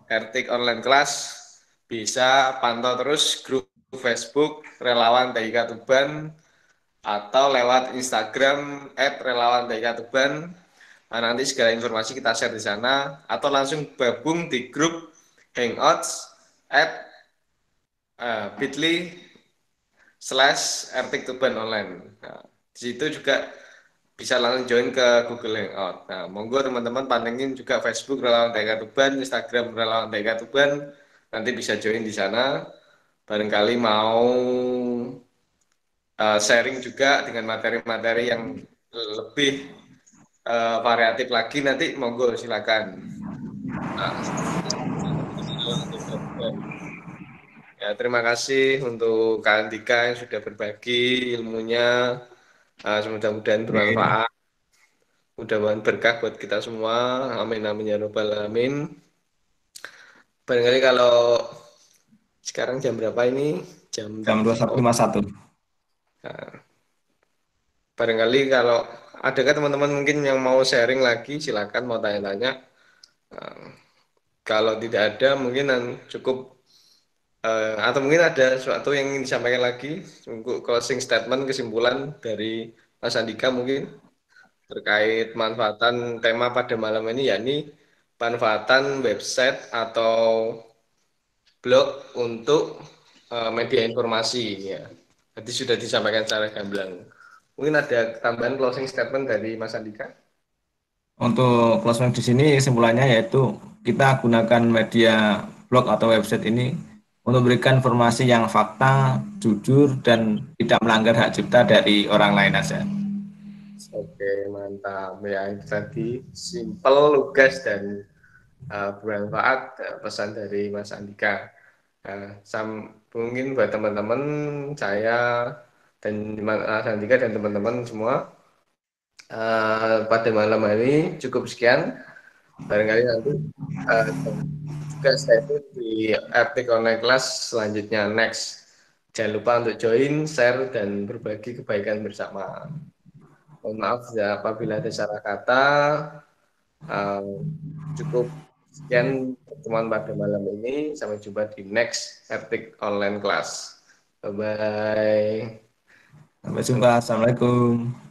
Ertik Online Class bisa pantau terus grup Facebook Relawan TIK Tuban atau lewat Instagram @relawan-TIK-Tuban. Nah, nanti segala informasi kita share di sana atau langsung gabung di grup Hangouts @bit.ly/Ertik Tuban Online. Nah, di situ juga bisa langsung join ke Google Hangout. Nah, monggo teman-teman pantengin juga Facebook Relawan TIK Tuban, Instagram Relawan TIK Tuban, nanti bisa join di sana. Barangkali mau sharing juga dengan materi-materi yang lebih variatif lagi, nanti monggo silakan. Nah, ya, terima kasih untuk Kak Andika yang sudah berbagi ilmunya. Mudah-mudahan bermanfaat, mudah-mudahan berkah buat kita semua. Amin amin ya robbal alamin. Barangkali kalau sekarang jam berapa ini? Jam Jam 21.51. Nah, barangkali kalau adakah teman-teman mungkin yang mau sharing lagi, silakan mau tanya-tanya. Nah, kalau tidak ada mungkin cukup atau mungkin ada sesuatu yang ingin disampaikan lagi untuk closing statement kesimpulan dari Mas Andika mungkin terkait manfaatan tema pada malam ini, yakni manfaatan website atau blog untuk media informasi ya. Tadi sudah disampaikan secara gamblang. Mungkin ada tambahan closing statement dari Mas Andika. Untuk closing di sini kesimpulannya yaitu kita gunakan media blog atau website ini untuk memberikan informasi yang fakta, jujur, dan tidak melanggar hak cipta dari orang lain saja. Oke, mantap ya. Itu tadi simple, lugas, dan bermanfaat pesan dari Mas Andika. Nah, mungkin buat teman-teman saya dan Mas Andika dan teman-teman semua pada malam hari cukup sekian. Barangkali nanti juga stay tune di Epic Online Class selanjutnya next. Jangan lupa untuk join, share, dan berbagi kebaikan bersama. Mohon maaf ya apabila ada salah kata. Cukup sekian pertemuan pada malam ini. Sampai jumpa di next Epic Online Class. Bye-bye. Sampai jumpa. Assalamualaikum.